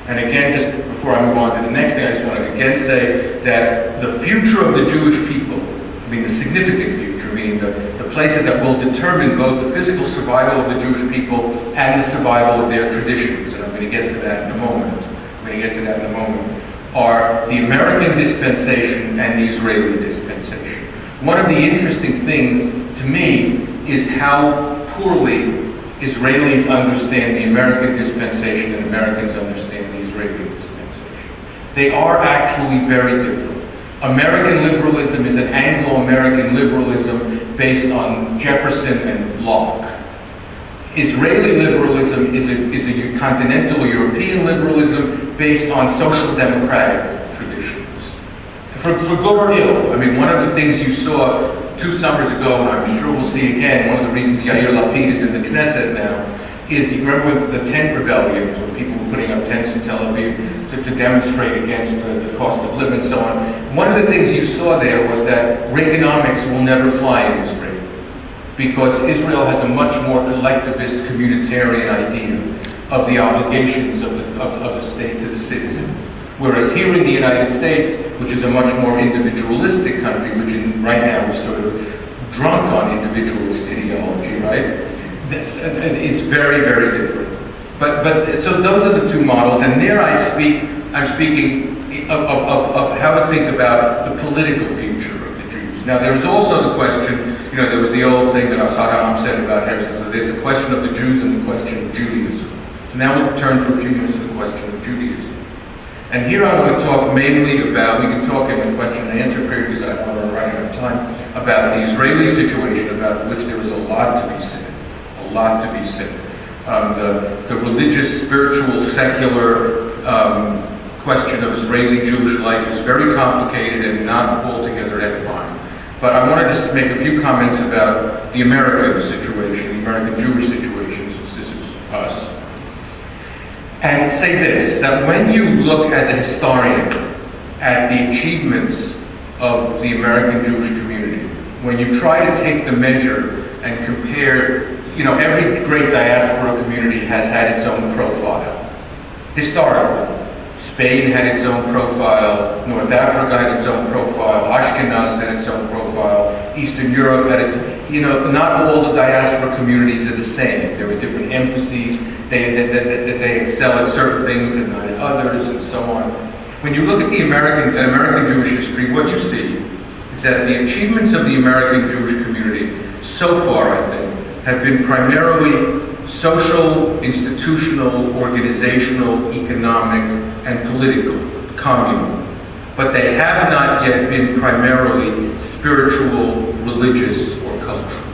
And again, just before I move on to the next thing, I just want to again say that the future of the Jewish people, I mean the significant future, meaning the places that will determine both the physical survival of the Jewish people and the survival of their traditions, and I'm going to get to that in a moment, are the American dispensation and the Israeli dispensation. One of the interesting things to me is how poorly Israelis understand the American dispensation and Americans understand the Israeli dispensation. They are actually very different. American liberalism is an Anglo-American liberalism based on Jefferson and Locke. Israeli liberalism is a continental or European liberalism based on social democratic traditions. For good or ill, I mean, one of the things you saw 2 summers ago, and I'm sure we'll see again, one of the reasons Yair Lapid is in the Knesset now, is, you remember with the tent rebellions, when people were putting up tents in Tel Aviv to demonstrate against the cost of living and so on. One of the things you saw there was that Reaganomics will never fly in Israel. because Israel has a much more collectivist, communitarian idea of the obligations of the state to the citizen. Whereas here in the United States, which is a much more individualistic country, which right now is sort of drunk on individualist ideology, right? This is very, very different. But so those are the two models, and there I'm speaking of how to think about the political future of the Jews. Now there's also the question, there was the old thing that Saddam said about Herzl. There's the question of the Jews and the question of Judaism. So now we'll turn for a few minutes to the question of Judaism. And here I want to talk mainly about, we can talk in the question and answer period because I don't want to run out of time, about the Israeli situation, about which there is a lot to be said. A lot to be said. The religious, spiritual, secular question of Israeli Jewish life is very complicated and not altogether edifying. But I want to just make a few comments about the American situation, the American Jewish situation, since this is us. And say this, that when you look as a historian at the achievements of the American Jewish community, when you try to take the measure and compare, every great diaspora community has had its own profile. Historically, Spain had its own profile, North Africa had its own profile, Ashkenaz had its own profile, Eastern Europe had it, not all the diaspora communities are the same. There are different emphases. They excel at certain things and not at others, and so on. When you look at the American Jewish history, what you see is that the achievements of the American Jewish community so far, I think, have been primarily social, institutional, organizational, economic, and political, communal. But they have not yet been primarily spiritual, religious, or cultural.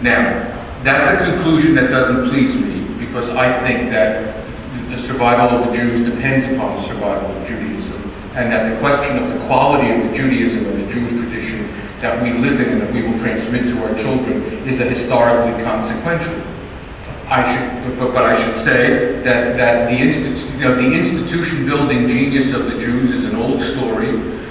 Now, that's a conclusion that doesn't please me, because I think that the survival of the Jews depends upon the survival of Judaism, and that the question of the quality of the Judaism and the Jewish tradition that we live in and that we will transmit to our children is a historically consequential. But I should say that the institution-building genius of the Jews is an old story,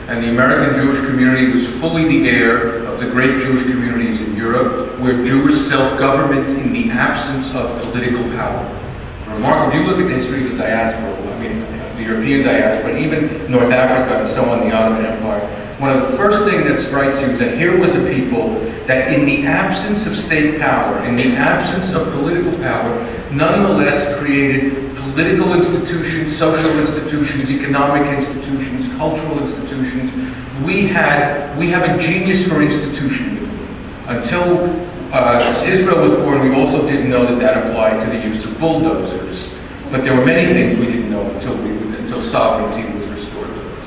and the American Jewish community was fully the heir of the great Jewish communities in Europe, where Jewish self-government in the absence of political power. Remarkable. If you look at the history of the diaspora, the European diaspora, and even North Africa and so on, the Ottoman Empire, one of the first things that strikes you is that here was a people that in the absence of state power, in the absence of political power, nonetheless created political institutions, social institutions, economic institutions, cultural institutions. We have a genius for institution building. Until Israel was born, we also didn't know that applied to the use of bulldozers. But there were many things we didn't know until sovereignty was restored to us.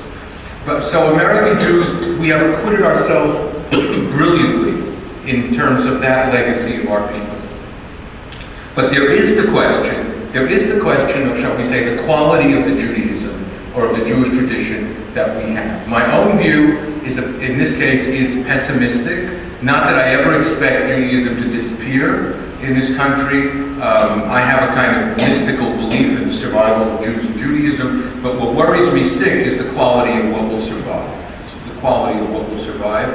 But so American Jews, we have acquitted ourselves brilliantly in terms of that legacy of our people. But there is the question of, shall we say, the quality of the Judaism or of the Jewish tradition that we have. My own view is, in this case, is pessimistic. Not that I ever expect Judaism to disappear in this country. I have a kind of mystical belief in the survival of Jews and Judaism, but what worries me sick is the quality of what will survive. So the quality of what will survive.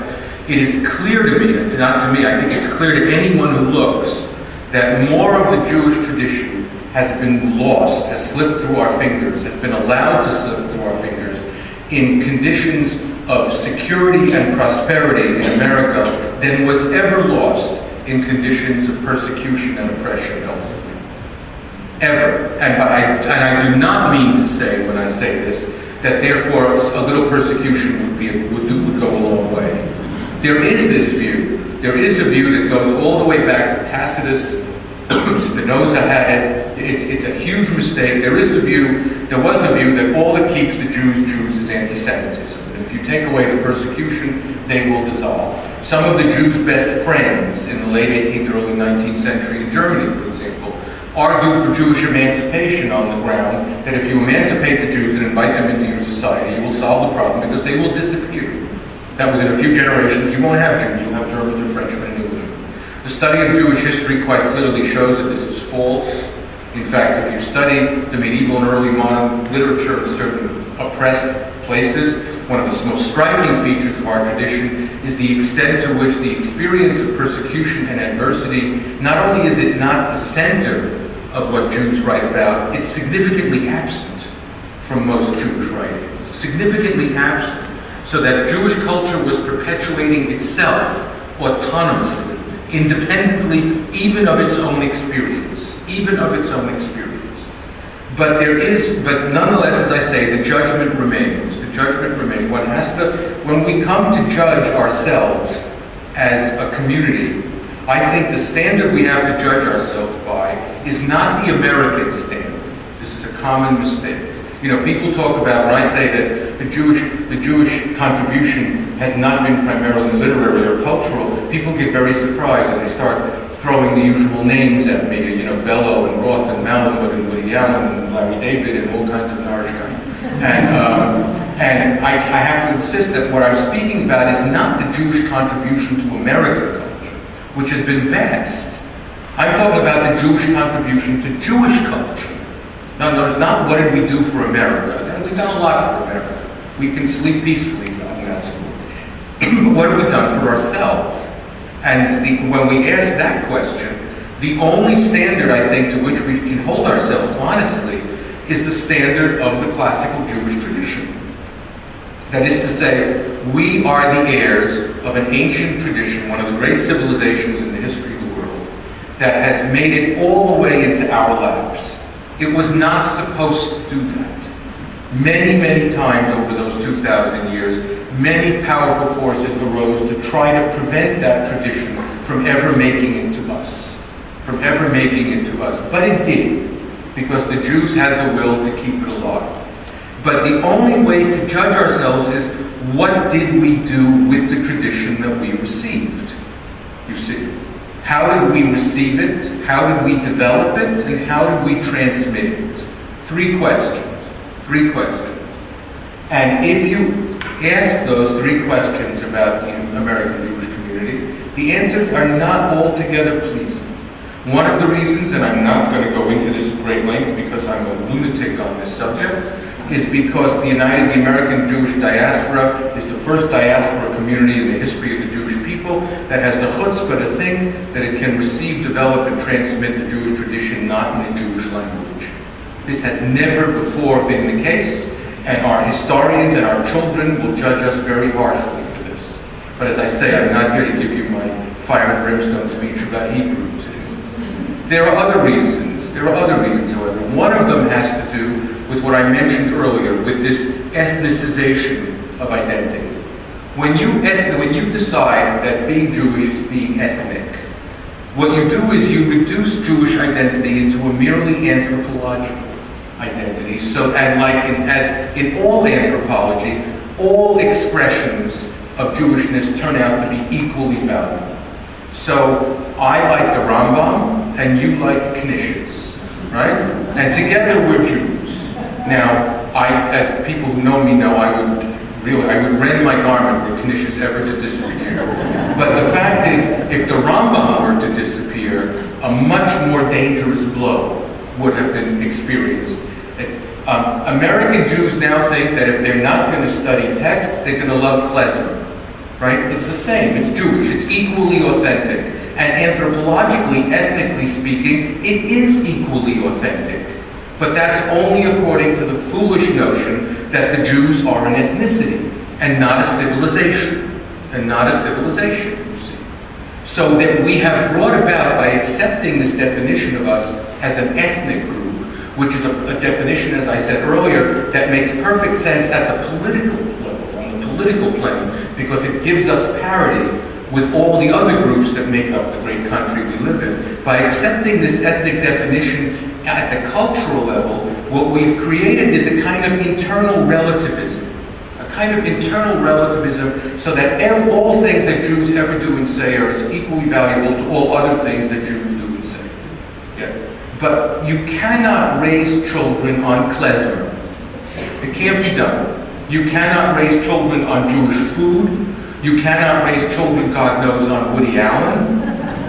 It is clear to me, not to me, I think it's clear to anyone who looks, that more of the Jewish tradition has been lost, has slipped through our fingers, has been allowed to slip through our fingers in conditions of security and prosperity in America than was ever lost in conditions of persecution and oppression elsewhere. Ever. And I do not mean to say, when I say this, that therefore a little persecution would go a long way. There is this view. There is a view that goes all the way back to Tacitus. Spinoza had it. It's a huge mistake. There was the view that all that keeps the Jews is anti-Semitism. And if you take away the persecution, they will dissolve. Some of the Jews' best friends in the late 18th, early 19th century in Germany, for example, argued for Jewish emancipation on the ground that if you emancipate the Jews and invite them into your society, you will solve the problem because they will disappear. That within a few generations, you won't have Jews, you'll have Germans or Frenchmen and Englishmen. The study of Jewish history quite clearly shows that this is false. In fact, if you study the medieval and early modern literature of certain oppressed places, one of the most striking features of our tradition is the extent to which the experience of persecution and adversity, not only is it not the center of what Jews write about, it's significantly absent from most Jewish writings. Significantly absent. So that Jewish culture was perpetuating itself autonomously, independently, even of its own experience. Even of its own experience. But nonetheless, as I say, the judgment remains. The judgment remains. One has to, when we come to judge ourselves as a community, I think the standard we have to judge ourselves by is not the American standard. This is a common mistake. You know, people talk about, when I say that the Jewish contribution has not been primarily literary or cultural, people get very surprised and they start throwing the usual names at me, you know, Bellow and Roth and Malamud and Woody Allen and Larry David and all kinds of Narishkan. And I have to insist that what I'm speaking about is not the Jewish contribution to American culture, which has been vast. I'm talking about the Jewish contribution to Jewish culture. Now, notice not what did we do for America. We've done a lot for America. We can sleep peacefully on that score. But what have we done for ourselves? And when we ask that question, the only standard, I think, to which we can hold ourselves honestly is the standard of the classical Jewish tradition. That is to say, we are the heirs of an ancient tradition, one of the great civilizations in the history of the world, that has made it all the way into our laps. It was not supposed to do that. Many, many times over those 2,000 years, many powerful forces arose to try to prevent that tradition from ever making it to us. From ever making it to us. But it did, because the Jews had the will to keep it alive. But the only way to judge ourselves is, what did we do with the tradition that we received? You see. How did we receive it? How did we develop it? And how did we transmit it? Three questions. Three questions. And if you ask those three questions about the American Jewish community, the answers are not altogether pleasing. One of the reasons, and I'm not going to go into this at great length because I'm a lunatic on this subject, is because the American Jewish diaspora is the first diaspora community in the history of the Jewish people that has the chutzpah to think that it can receive, develop, and transmit the Jewish tradition not in the Jewish language. This has never before been the case, and our historians and our children will judge us very harshly for this. But as I say, I'm not here to give you my fire and brimstone speech about Hebrew today. There are other reasons. However. One of them has to do with what I mentioned earlier, with this ethnicization of identity. When you decide that being Jewish is being ethnic, what you do is you reduce Jewish identity into a merely anthropological identity. So, and like as in all anthropology, all expressions of Jewishness turn out to be equally valuable. So I like the Rambam, and you like Knesset, right? And together we're Jews. Now, as people who know me know, I would rend my garment were Knesset ever to disappear. But the fact is, if the Rambam were to disappear, a much more dangerous blow would have been experienced. American Jews now think that if they're not going to study texts, they're going to love klezmer, right? It's the same. It's Jewish. It's equally authentic. And anthropologically, ethnically speaking, it is equally authentic. But that's only according to the foolish notion that the Jews are an ethnicity and not a civilization. You see. So that we have brought about, by accepting this definition of us as an ethnic group, which is a definition, as I said earlier, that makes perfect sense at the political level, on the political plane, because it gives us parity with all the other groups that make up the great country we live in. By accepting this ethnic definition at the cultural level, what we've created is a kind of internal relativism. So that all things that Jews ever do and say are as equally valuable to all other things that Jews do and say. Yeah. But you cannot raise children on klezmer. It can't be done. You cannot raise children on Jewish food. You cannot raise children, God knows, on Woody Allen.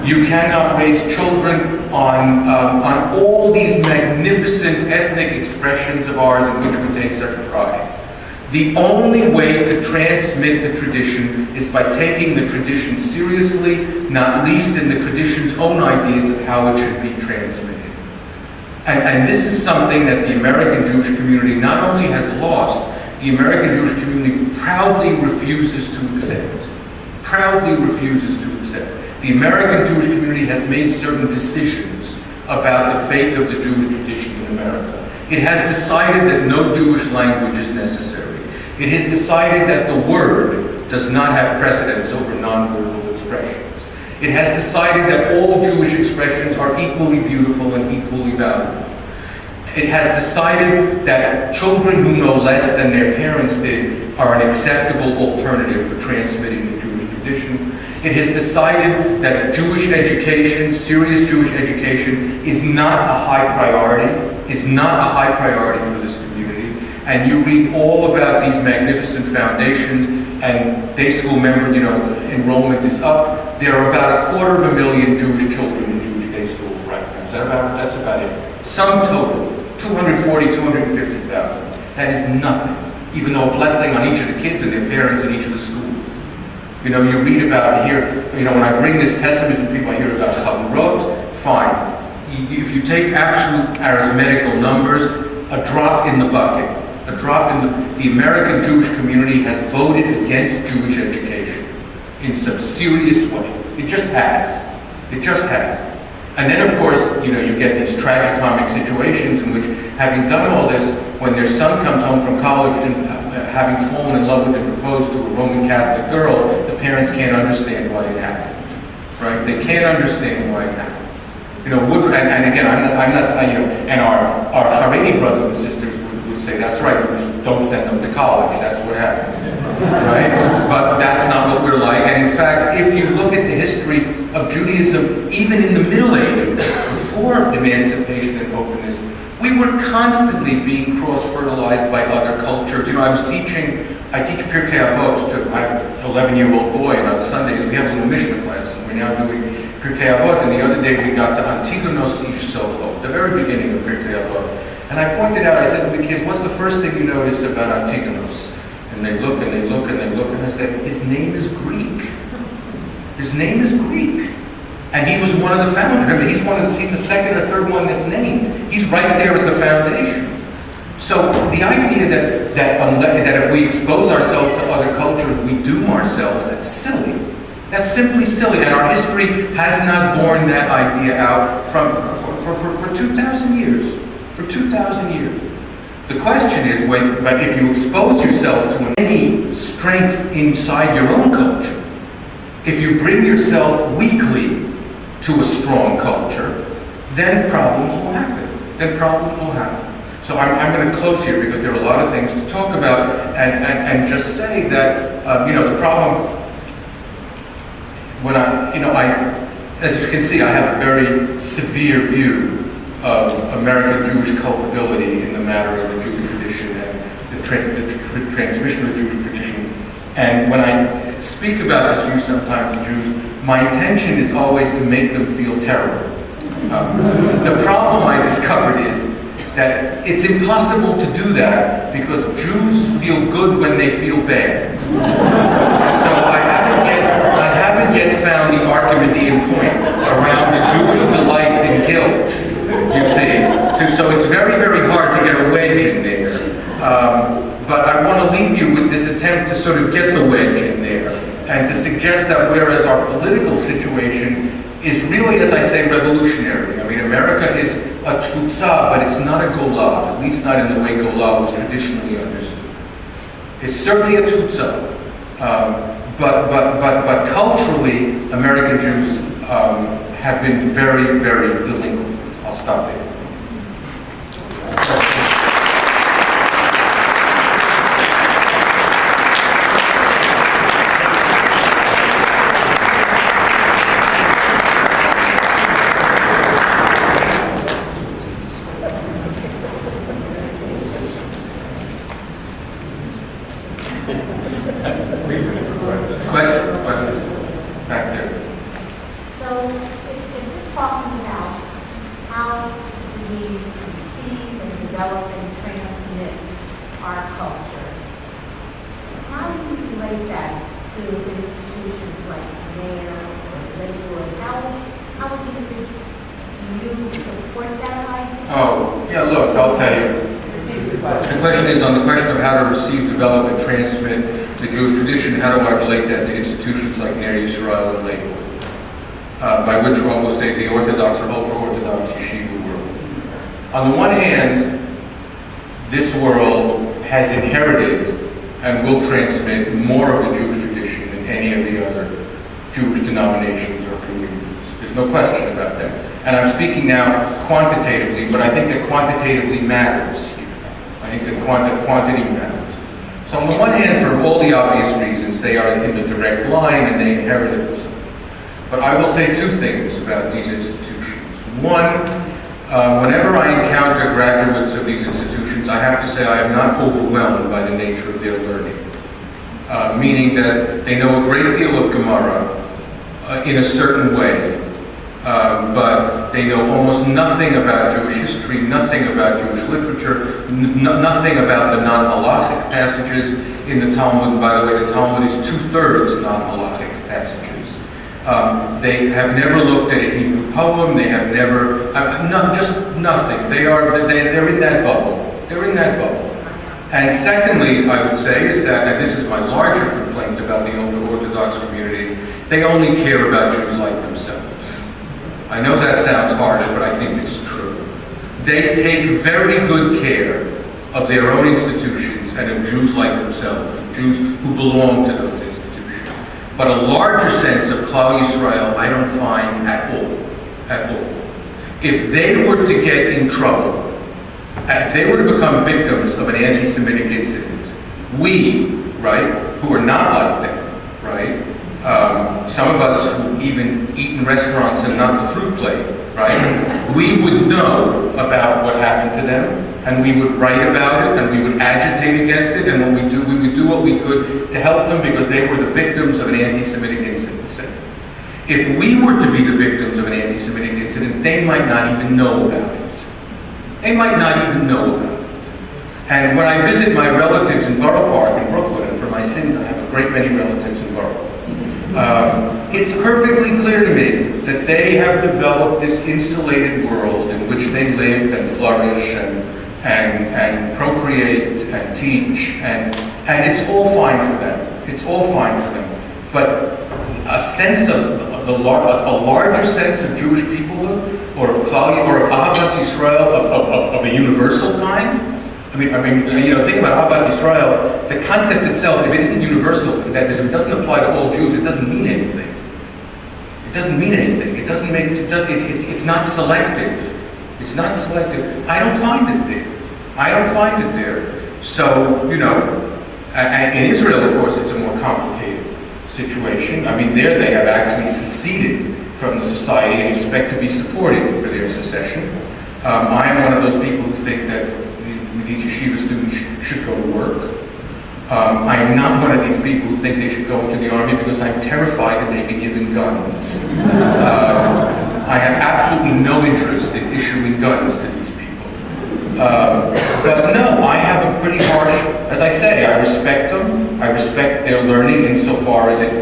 You cannot raise children on all these magnificent ethnic expressions of ours in which we take such pride. The only way to transmit the tradition is by taking the tradition seriously, not least in the tradition's own ideas of how it should be transmitted. And this is something that the American Jewish community not only has lost, the American Jewish community proudly refuses to accept. Proudly refuses to accept. The American Jewish community has made certain decisions about the fate of the Jewish tradition in America. It has decided that no Jewish language is necessary. It has decided that the word does not have precedence over nonverbal expressions. It has decided that all Jewish expressions are equally beautiful and equally valuable. It has decided that children who know less than their parents did are an acceptable alternative for transmitting the Jewish tradition. It has decided that Jewish education, serious Jewish education, is not a high priority, for this community. And you read all about these magnificent foundations, and day school enrollment is up. There are about 250,000 Jewish children in Jewish day schools right now. That's about it. Sum total, 240,000, 250,000. That is nothing, even though a blessing on each of the kids and their parents in each of the schools. You read about here, when I bring this pessimism, people hear about chavurot, fine. If you take absolute arithmetical numbers, a drop in the bucket. The American Jewish community has voted against Jewish education in some serious way. It just has. And then, of course, you get these tragicomic situations in which, having done all this, when their son comes home from college and having fallen in love with and proposed to a Roman Catholic girl, the parents can't understand why it happened, right? They can't understand why it happened. And again, I'm not, and our Haredi brothers and sisters would say, that's right, don't send them to college, that's what happened, right? But that's not what we're like. And in fact, if you look at the history of Judaism, even in the Middle Ages, before emancipation and openness, we were constantly being cross-fertilized by other cultures. I teach Pirkei Avot to my 11-year-old boy, and on Sundays we have a little Mishnah class, and we're now doing Pirkei Avot, and the other day we got to Antigonos Ish Socho, the very beginning of Pirkei Avot. And I pointed out, I said to the kids, what's the first thing you notice about Antigonos? And they look, and they look, and they look, and I said, his name is Greek. His name is Greek. And he was one of the founders. I mean, he's the second or third one that's named. He's right there at the foundation. So the idea that if we expose ourselves to other cultures, we doom ourselves, that's silly. That's simply silly. And our history has not borne that idea out for 2,000 years. For 2,000 years. The question is, if you expose yourself to any strength inside your own culture, if you bring yourself weakly to a strong culture, then problems will happen. So I'm going to close here because there are a lot of things to talk about, and just say that the problem when as you can see, I have a very severe view of American Jewish culpability in the matter of the Jewish tradition and the transmission of the Jewish tradition. And when I speak about this view sometimes to Jews, my intention is always to make them feel terrible. The problem I discovered is that it's impossible to do that because Jews feel good when they feel bad. So I haven't yet found the Archimedean point around the Jewish delight in guilt, you see. So it's very, very hard to get a wedge in there. But I want to leave you with this attempt to sort of get the wedge in there and to suggest that whereas our political situation is really, as I say, revolutionary. I mean, America is a tfutza, but it's not a golav, at least not in the way golav was traditionally understood. It's certainly a tfutza, but culturally, American Jews have been very, very delinquent. I'll stop there. how do you relate that to institutions like Mayor or Lakewood? How would you say, do you support that idea? Oh, yeah, look, I'll tell you. The question is on the question of how to receive, develop, and transmit the Jewish tradition. How do I relate that to institutions like Ner Yisrael and Lakewood? By which one will say the Orthodox or ultra-Orthodox yeshiva world. On the one hand, this world has inherited and will transmit more of the Jewish tradition than any of the other Jewish denominations or communities. There's no question about that. And I'm speaking now quantitatively, but I think that quantitatively matters here. I think that quantity matters. So on the one hand, for all the obvious reasons, they are in the direct line and they inherited this. But I will say two things about these institutions. One, whenever I encounter graduates of these institutions, I have to say I am not overwhelmed by the nature of their learning. Meaning that they know a great deal of Gemara in a certain way, but they know almost nothing about Jewish history, nothing about Jewish literature, nothing about the non-halachic passages in the Talmud. And by the way, the Talmud is 2/3 non-halachic passages. They have never looked at a Hebrew poem. They have never, just nothing. They're in that bubble. They're in that bubble. And secondly, I would say is that, and this is my larger complaint about the ultra-Orthodox community, they only care about Jews like themselves. I know that sounds harsh, but I think it's true. They take very good care of their own institutions and of Jews like themselves, Jews who belong to those institutions. But a larger sense of Klal Yisrael I don't find at all. If they were to get in trouble, if they were to become victims of an anti-Semitic incident, we, right, who are not like them, right, some of us who even eat in restaurants and not the fruit plate, right, we would know about what happened to them, and we would write about it, and we would agitate against it, and when we would do what we could to help them because they were the victims of an anti-Semitic incident. If we were to be the victims of an anti-Semitic incident, they might not even know about it. They might not even know about it. And when I visit my relatives in Borough Park in Brooklyn, and for my sins I have a great many relatives in Borough, it's perfectly clear to me that they have developed this insulated world in which they live and flourish and procreate and teach, and it's all fine for them. It's all fine for them. But a sense of a larger sense of Jewish peoplehood, or of Klal, or of Ahavas Yisrael, of a universal kind. I mean, think about Ahavas Yisrael. The concept itself, if it isn't universal, that is, if it doesn't apply to all Jews, it doesn't mean anything. It doesn't mean anything. It doesn't make. It's not selective. It's not selective. I don't find it there. I don't find it there. So in Israel, of course, it's a more complicated situation. I mean, there they have actually seceded from the society and expect to be supported for their secession. I am one of those people who think that these yeshiva students should go to work. I am not one of these people who think they should go into the army because I'm terrified that they be given guns. I have absolutely no interest in issuing guns to these people. But no, I have a pretty harsh, as I say, I respect them. I respect their learning insofar as it,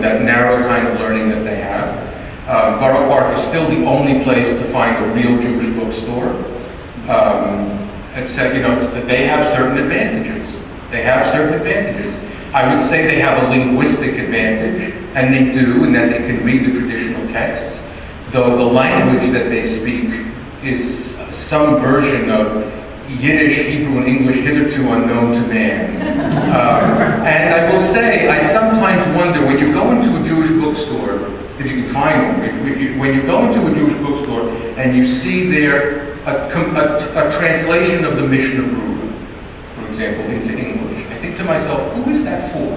that narrow kind of learning that they have. Borough Park is still the only place to find a real Jewish bookstore. They have certain advantages. They have certain advantages. I would say they have a linguistic advantage, and they do, in that they can read the traditional texts, though the language that they speak is some version of Yiddish, Hebrew, and English hitherto unknown to man. And I will say, I sometimes wonder, when you go into a Jewish bookstore, if you can find one, when you go into a Jewish bookstore and you see there a translation of the Mishnah Berurah, for example, into English, I think to myself, who is that for?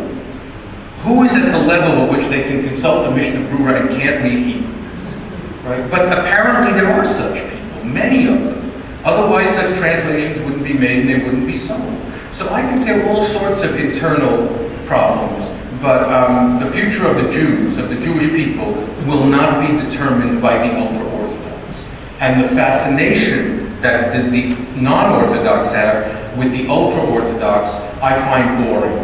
Who is at the level at which they can consult the Mishnah Berurah and can't read Hebrew? Right? But apparently there are such people, many of them. Otherwise, such translations wouldn't be made and they wouldn't be sold. So I think there are all sorts of internal problems. But the future of the Jews, of the Jewish people, will not be determined by the ultra-Orthodox. And the fascination that the non-Orthodox have with the ultra-Orthodox, I find boring.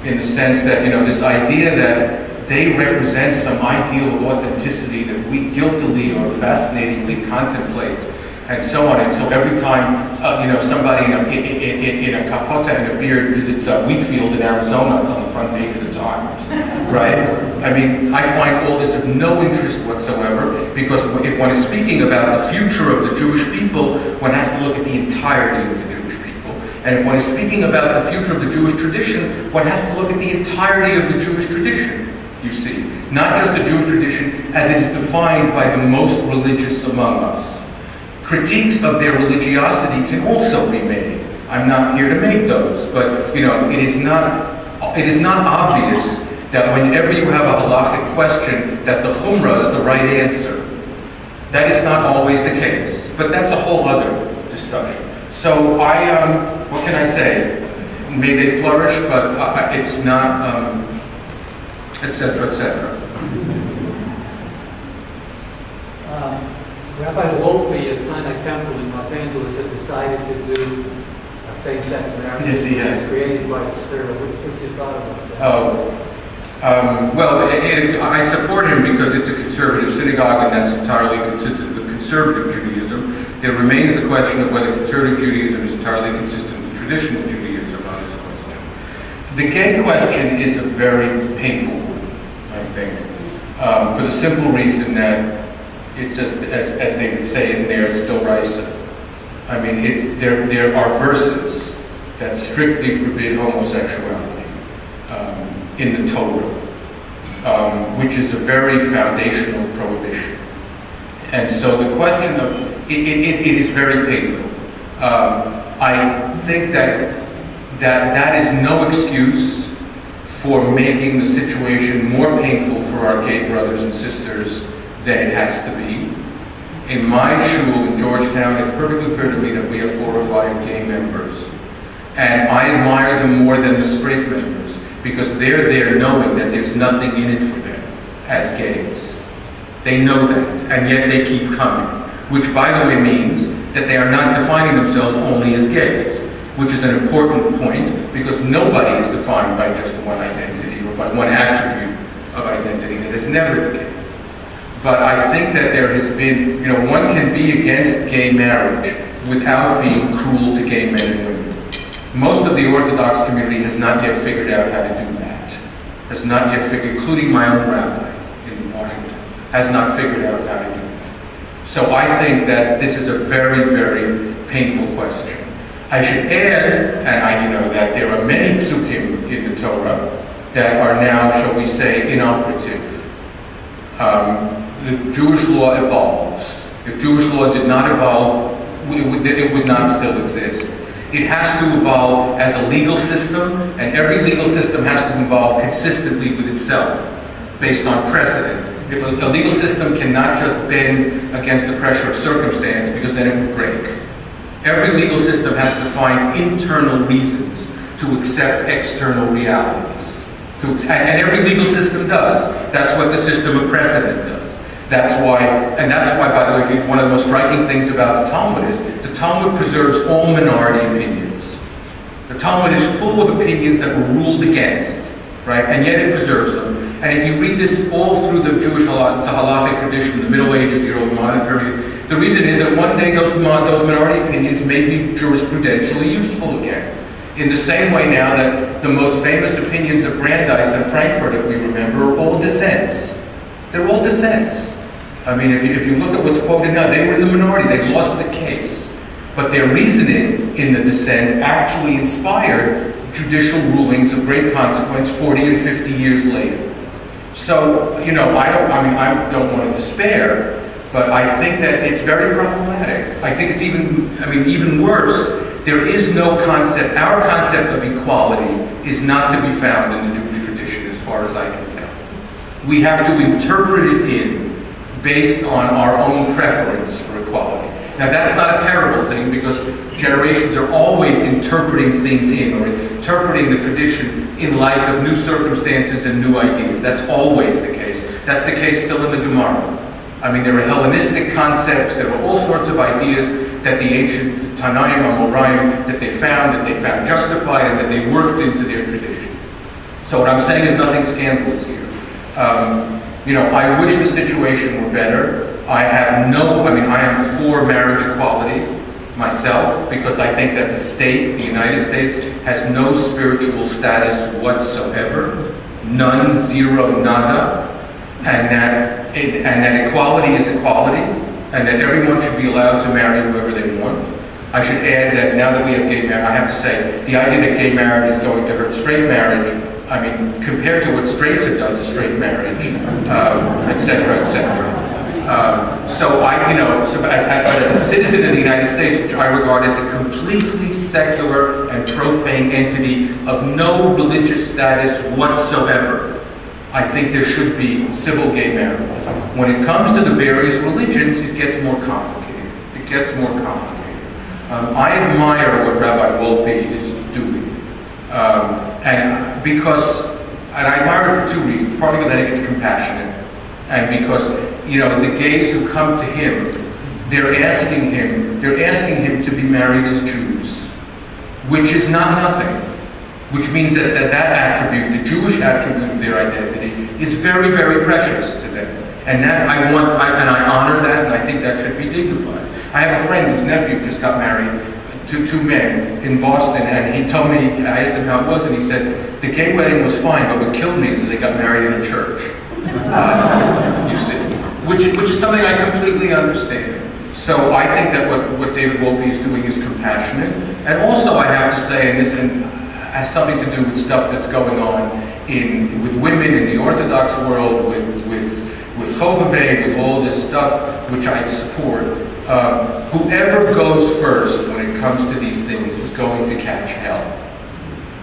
in the sense that, this idea that they represent some ideal of authenticity that we guiltily or fascinatingly contemplate, and so on. And so every time, somebody in a capota and a beard visits a wheat field in Arizona, it's on the front page of the Times, right? I mean, I find all this of no interest whatsoever, because if one is speaking about the future of the Jewish people, one has to look at the entirety of the Jewish people. And if one is speaking about the future of the Jewish tradition, one has to look at the entirety of the Jewish tradition, you see. Not just the Jewish tradition as it is defined by the most religious among us. Critiques of their religiosity can also be made. I'm not here to make those, but it is not obvious that whenever you have a halachic question that the chumrah is the right answer. That is not always the case, but that's a whole other discussion. So what can I say? May they flourish, but it's not, etc., etc. Rabbi Wolpe at Sinai Temple in Los Angeles had decided to do a same-sex marriage. Yes, he had. Created by the Spirit. What's your thought about that? Well, I support him because it's a conservative synagogue, and that's entirely consistent with conservative Judaism. There remains the question of whether conservative Judaism is entirely consistent with traditional Judaism on this question. The gay question is a very painful one, I think, for the simple reason that it's, as they would say in there, it's doraisa. I mean, there are verses that strictly forbid homosexuality in the Torah, which is a very foundational prohibition. And so the question of, it is very painful. I think that is no excuse for making the situation more painful for our gay brothers and sisters than it has to be. In my shul in Georgetown, it's perfectly clear to me that we have 4 or 5 gay members. And I admire them more than the straight members, because they're there knowing that there's nothing in it for them as gays. They know that, and yet they keep coming, which by the way means that they are not defining themselves only as gays, which is an important point, because nobody is defined by just one identity or by one attribute of identity. That is never the case. But I think that there has been, one can be against gay marriage without being cruel to gay men and women. Most of the Orthodox community has not yet figured out how to do that. Has not yet figured, including my own rabbi in Washington, has not figured out how to do that. So I think that this is a very, very painful question. I should add, and I know that there are many psukim in the Torah that are now, shall we say, inoperative. The Jewish law evolves. If Jewish law did not evolve, it would not still exist. It has to evolve as a legal system, and every legal system has to evolve consistently with itself, based on precedent. If a legal system cannot just bend against the pressure of circumstance, because then it would break. Every legal system has to find internal reasons to accept external realities. And every legal system does. That's what the system of precedent does. That's why, by the way, one of the most striking things about the Talmud is the Talmud preserves all minority opinions. The Talmud is full of opinions that were ruled against, right? And yet it preserves them. And if you read this all through the Jewish halachic tradition, the Middle Ages, the early modern period, the reason is that one day those minority opinions may be jurisprudentially useful again. In the same way now that the most famous opinions of Brandeis and Frankfurt that we remember are all dissents. They're all dissents. I mean, if you look at what's quoted now, they were in the minority. They lost the case. But their reasoning in the dissent actually inspired judicial rulings of great consequence 40 and 50 years later. So, I don't want to despair, but I think that it's very problematic. I think it's even worse. There is no concept, our concept of equality is not to be found in the Jewish tradition as far as I can tell. We have to interpret it based on our own preference for equality. Now that's not a terrible thing, because generations are always interpreting things or interpreting the tradition in light of new circumstances and new ideas. That's always the case. That's the case still in the Gemara. I mean, there are Hellenistic concepts, there are all sorts of ideas that the ancient Tanaim, Amoraim, that they found justified, and that they worked into their tradition. So what I'm saying is nothing scandalous here. I wish the situation were better. I am for marriage equality myself, because I think that the United States, has no spiritual status whatsoever. None, zero, nada. And that equality is equality, and that everyone should be allowed to marry whoever they want. I should add that now that we have gay marriage, I have to say, the idea that gay marriage is going to hurt straight marriage, compared to what straights have done to straight marriage, et cetera, et cetera. But as a citizen of the United States, which I regard as a completely secular and profane entity of no religious status whatsoever, I think there should be civil gay marriage. When it comes to the various religions, it gets more complicated. I admire what Rabbi Wolpe is doing. And I admire it for two reasons. Partly because I think it's compassionate. And because, the gays who come to him, they're asking him to be married as Jews, which is not nothing. Which means that attribute, the Jewish attribute of their identity, is very, very precious to them. And that I honor that, and I think that should be dignified. I have a friend whose nephew just got married to two men in Boston, and he told me, I asked him how it was, and he said, the gay wedding was fine, but what killed me is that they got married in a church. You see, which is something I completely understand. So I think that what David Wolpe is doing is compassionate, and also I have to say, and has something to do with stuff that's going on with women in the Orthodox world, with Chovevei, with all this stuff, which I support. Whoever goes first when it comes to these things is going to catch hell.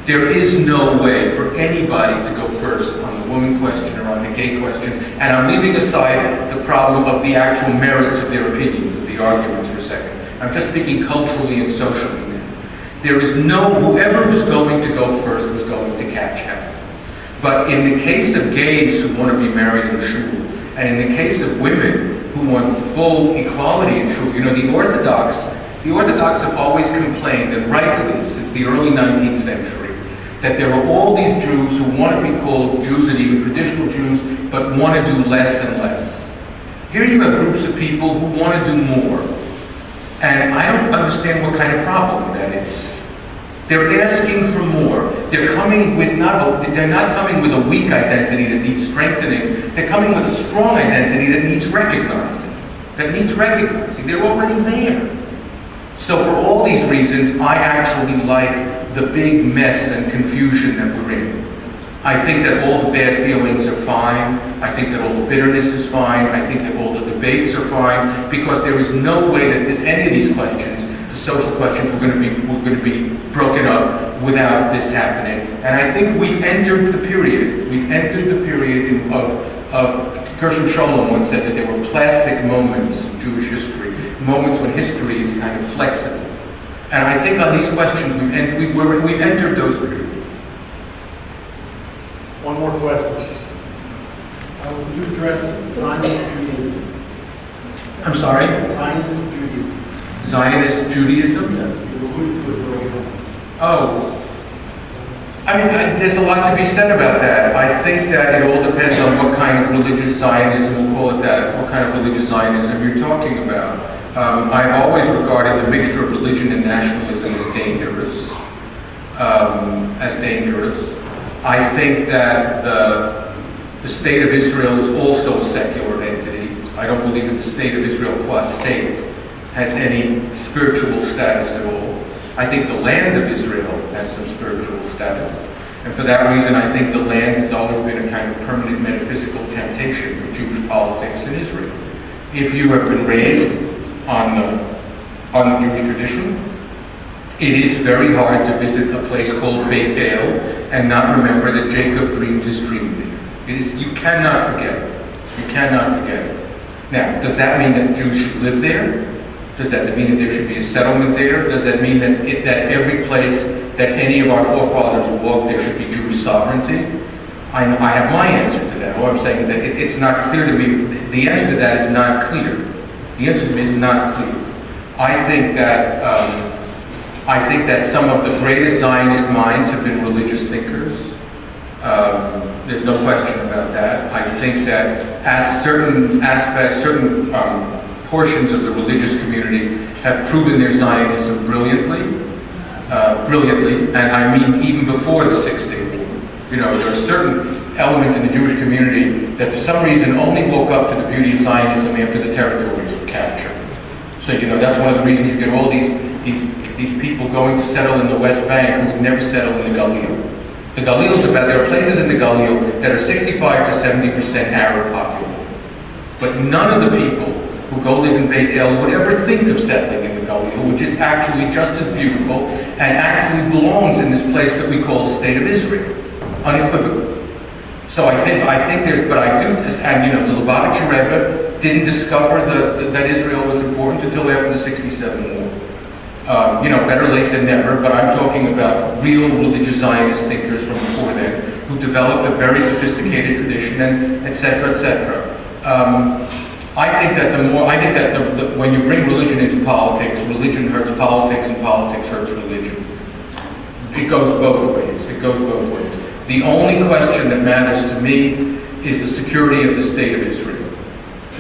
There is no way for anybody to go first on the woman question or on the gay question, and I'm leaving aside the problem of the actual merits of their opinions, of the arguments for a second. I'm just speaking culturally and socially now. Whoever was going to go first was going to catch hell. But in the case of gays who want to be married in shul, and in the case of women who want full equality in shul, the Orthodox have always complained, and rightly, since the early 19th century, that there are all these Jews who want to be called Jews and even traditional Jews, but want to do less and less. Here you have groups of people who want to do more. And I don't understand what kind of problem that is. They're asking for more. They're not coming with a weak identity that needs strengthening. They're coming with a strong identity that needs recognizing. They're already there. So for all these reasons, I actually like the big mess and confusion that we're in. I think that all the bad feelings are fine. I think that all the bitterness is fine. I think that all the debates are fine, because there is no way that any of these questions, the social questions, we're going to be broken up without this happening. And I think we've entered the period. Of Gershom Scholem once said that there were plastic moments in Jewish history, moments when history is kind of flexible. And I think on these questions we've entered those periods. One more question. Would you address Zionist Judaism? I'm sorry? Zionist Judaism. Zionist Judaism? Yes, you alluded to it earlier. Oh. There's a lot to be said about that. I think that it all depends on what kind of religious Zionism, we'll call it that, what kind of religious Zionism you're talking about. I've always regarded the mixture of religion and nationalism as dangerous. I think that the state of Israel is also a secular entity. I don't believe that the state of Israel qua state has any spiritual status at all. I think the land of Israel has some spiritual status. And for that reason, I think the land has always been a kind of permanent metaphysical temptation for Jewish politics in Israel. If you have been raised on the Jewish tradition, it is very hard to visit a place called Beit El and not remember that Jacob dreamed his dream there. You cannot forget it. Now, does that mean that Jews should live there? Does that mean that there should be a settlement there? Does that mean that every place that any of our forefathers walked, there should be Jewish sovereignty? I have my answer to that. All I'm saying is that it's not clear to me. The answer to that is not clear. I think that some of the greatest Zionist minds have been religious thinkers. There's no question about that. I think that as certain aspects, certain portions of the religious community have proven their Zionism brilliantly, and I mean even before the 6th War. You know, there are certain elements in the Jewish community that for some reason only woke up to the beauty of Zionism after the territories were captured. So, you know, that's one of the reasons you get all these people going to settle in the West Bank who would never settle in the Galil. The Galil is there are places in the Galil that are 65 to 70% Arab populated. But none of the people who go live in Beit El would ever think of settling in the Galil, which is actually just as beautiful and actually belongs in this place that we call the State of Israel, unequivocally. So I think there's, but I do, and you know, the Lubavitcher Rebbe didn't discover that Israel was important until after the 67 war. You know, better late than never, but I'm talking about real religious Zionist thinkers from before then who developed a very sophisticated tradition, and et cetera, et cetera. I think that when you bring religion into politics, religion hurts politics and politics hurts religion. It goes both ways. It goes both ways. The only question that matters to me is the security of the State of Israel.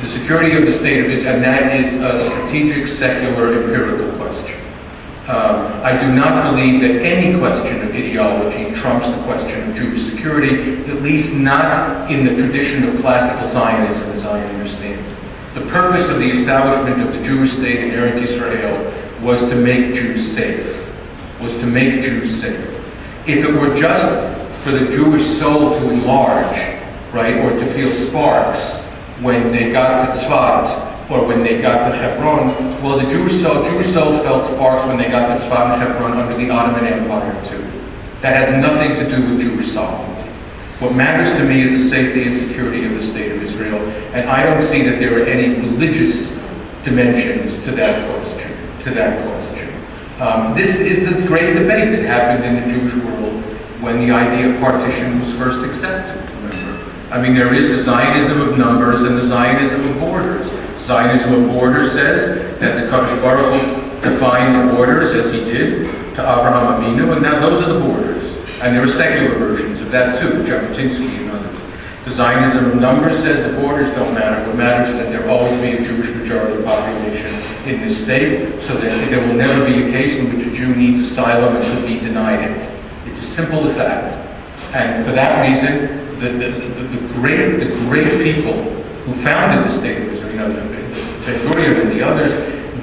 The security of the State of Israel, and that is a strategic, secular, empirical question. I do not believe that any question of ideology trumps the question of Jewish security, at least not in the tradition of classical Zionism as I understand it. The purpose of the establishment of the Jewish state in Eretz Israel was to make Jews safe. If it were just for the Jewish soul to enlarge, right, or to feel sparks when they got to Tzfat or when they got to Hebron, well, the Jewish soul felt sparks when they got to Tzfat and Hebron under the Ottoman Empire too. That had nothing to do with Jewish sovereignty. What matters to me is the safety and security of the State of Israel, and I don't see that there are any religious dimensions to that question. This is the great debate that happened in the Jewish world when the idea of partition was first accepted, remember? I mean, there is the Zionism of numbers and the Zionism of borders. Zionism of borders says that the Kadosh Baruch Hu defined the borders as he did to Avraham Avinu, and now those are the borders. And there are secular versions of that too, Jabotinsky and others. The Zionism of numbers said the borders don't matter. What matters is that there will always be a Jewish majority population in this state, so that there will never be a case in which a Jew needs asylum and could be denied it. It's as simple as that. And for that reason, the great people who founded the state of Israel, you know, Ben-Gurion and the others,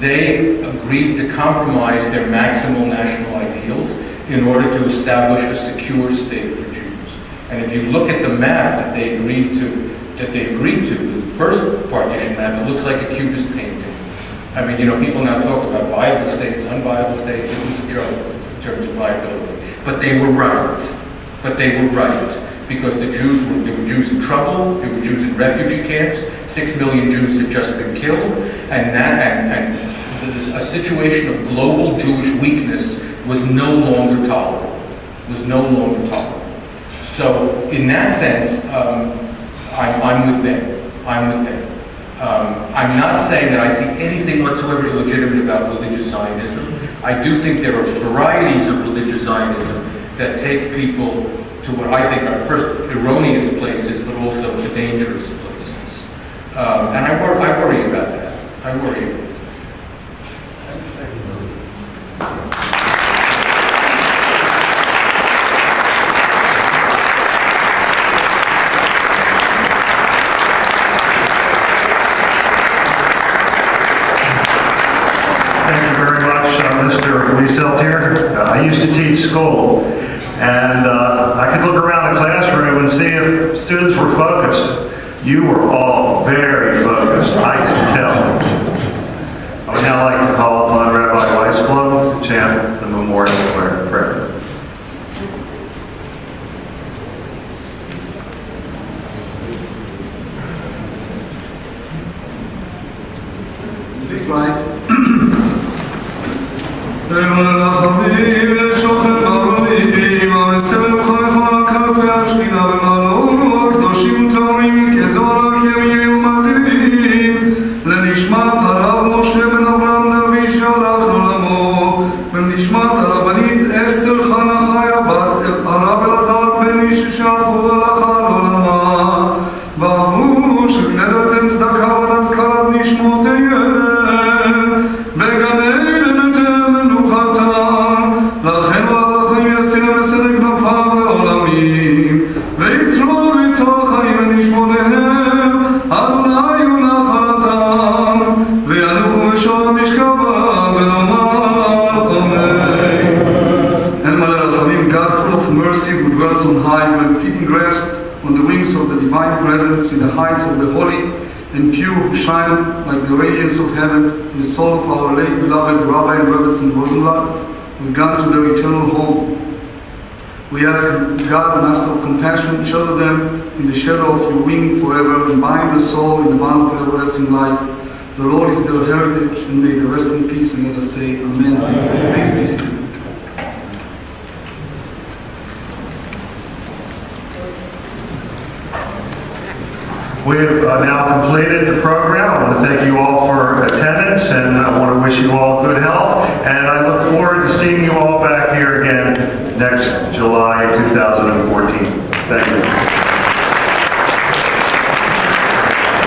they agreed to compromise their maximal national ideals in order to establish a secure state for Jews. And if you look at the map that they agreed to, the first partition map, it looks like a Cubist painting. I mean, you know, people now talk about viable states, unviable states. It was a joke in terms of viability. But they were right. Because there were Jews in trouble, there were Jews in refugee camps, 6 million Jews had just been killed, and a situation of global Jewish weakness was no longer tolerable. So in that sense, I'm with them. I'm not saying that I see anything whatsoever illegitimate about religious Zionism. I do think there are varieties of religious Zionism that take people to what I think are first erroneous places, but also to dangerous places. And I worry about that. Thank you very much, Mr. Wieseltier. I used to teach school, and I could look around the classroom and see if students were focused. You were all very focused, I could tell. I would now like to call upon Rabbi Weisblum to chant the memorial prayer. Please rise. לנשמת הרב משה בן אברהם נביא שהלך לעולמו, ונשמת הרבנית אסתר on high, when fitting rest on the wings of the divine presence in the heights of the holy and pure, who shine like the radiance of heaven in the soul of our late beloved Rabbi and Rosenblatt, who gone to their eternal home. We ask God, Master of compassion, shelter them in the shadow of your wing forever, and bind the soul in the bond of everlasting life. The Lord is their heritage, and may they rest in peace. And let us say, Amen. Please be seated. We have now completed the program. I want to thank you all for attendance, and I want to wish you all good health. And I look forward to seeing you all back here again next July 2014. Thank you.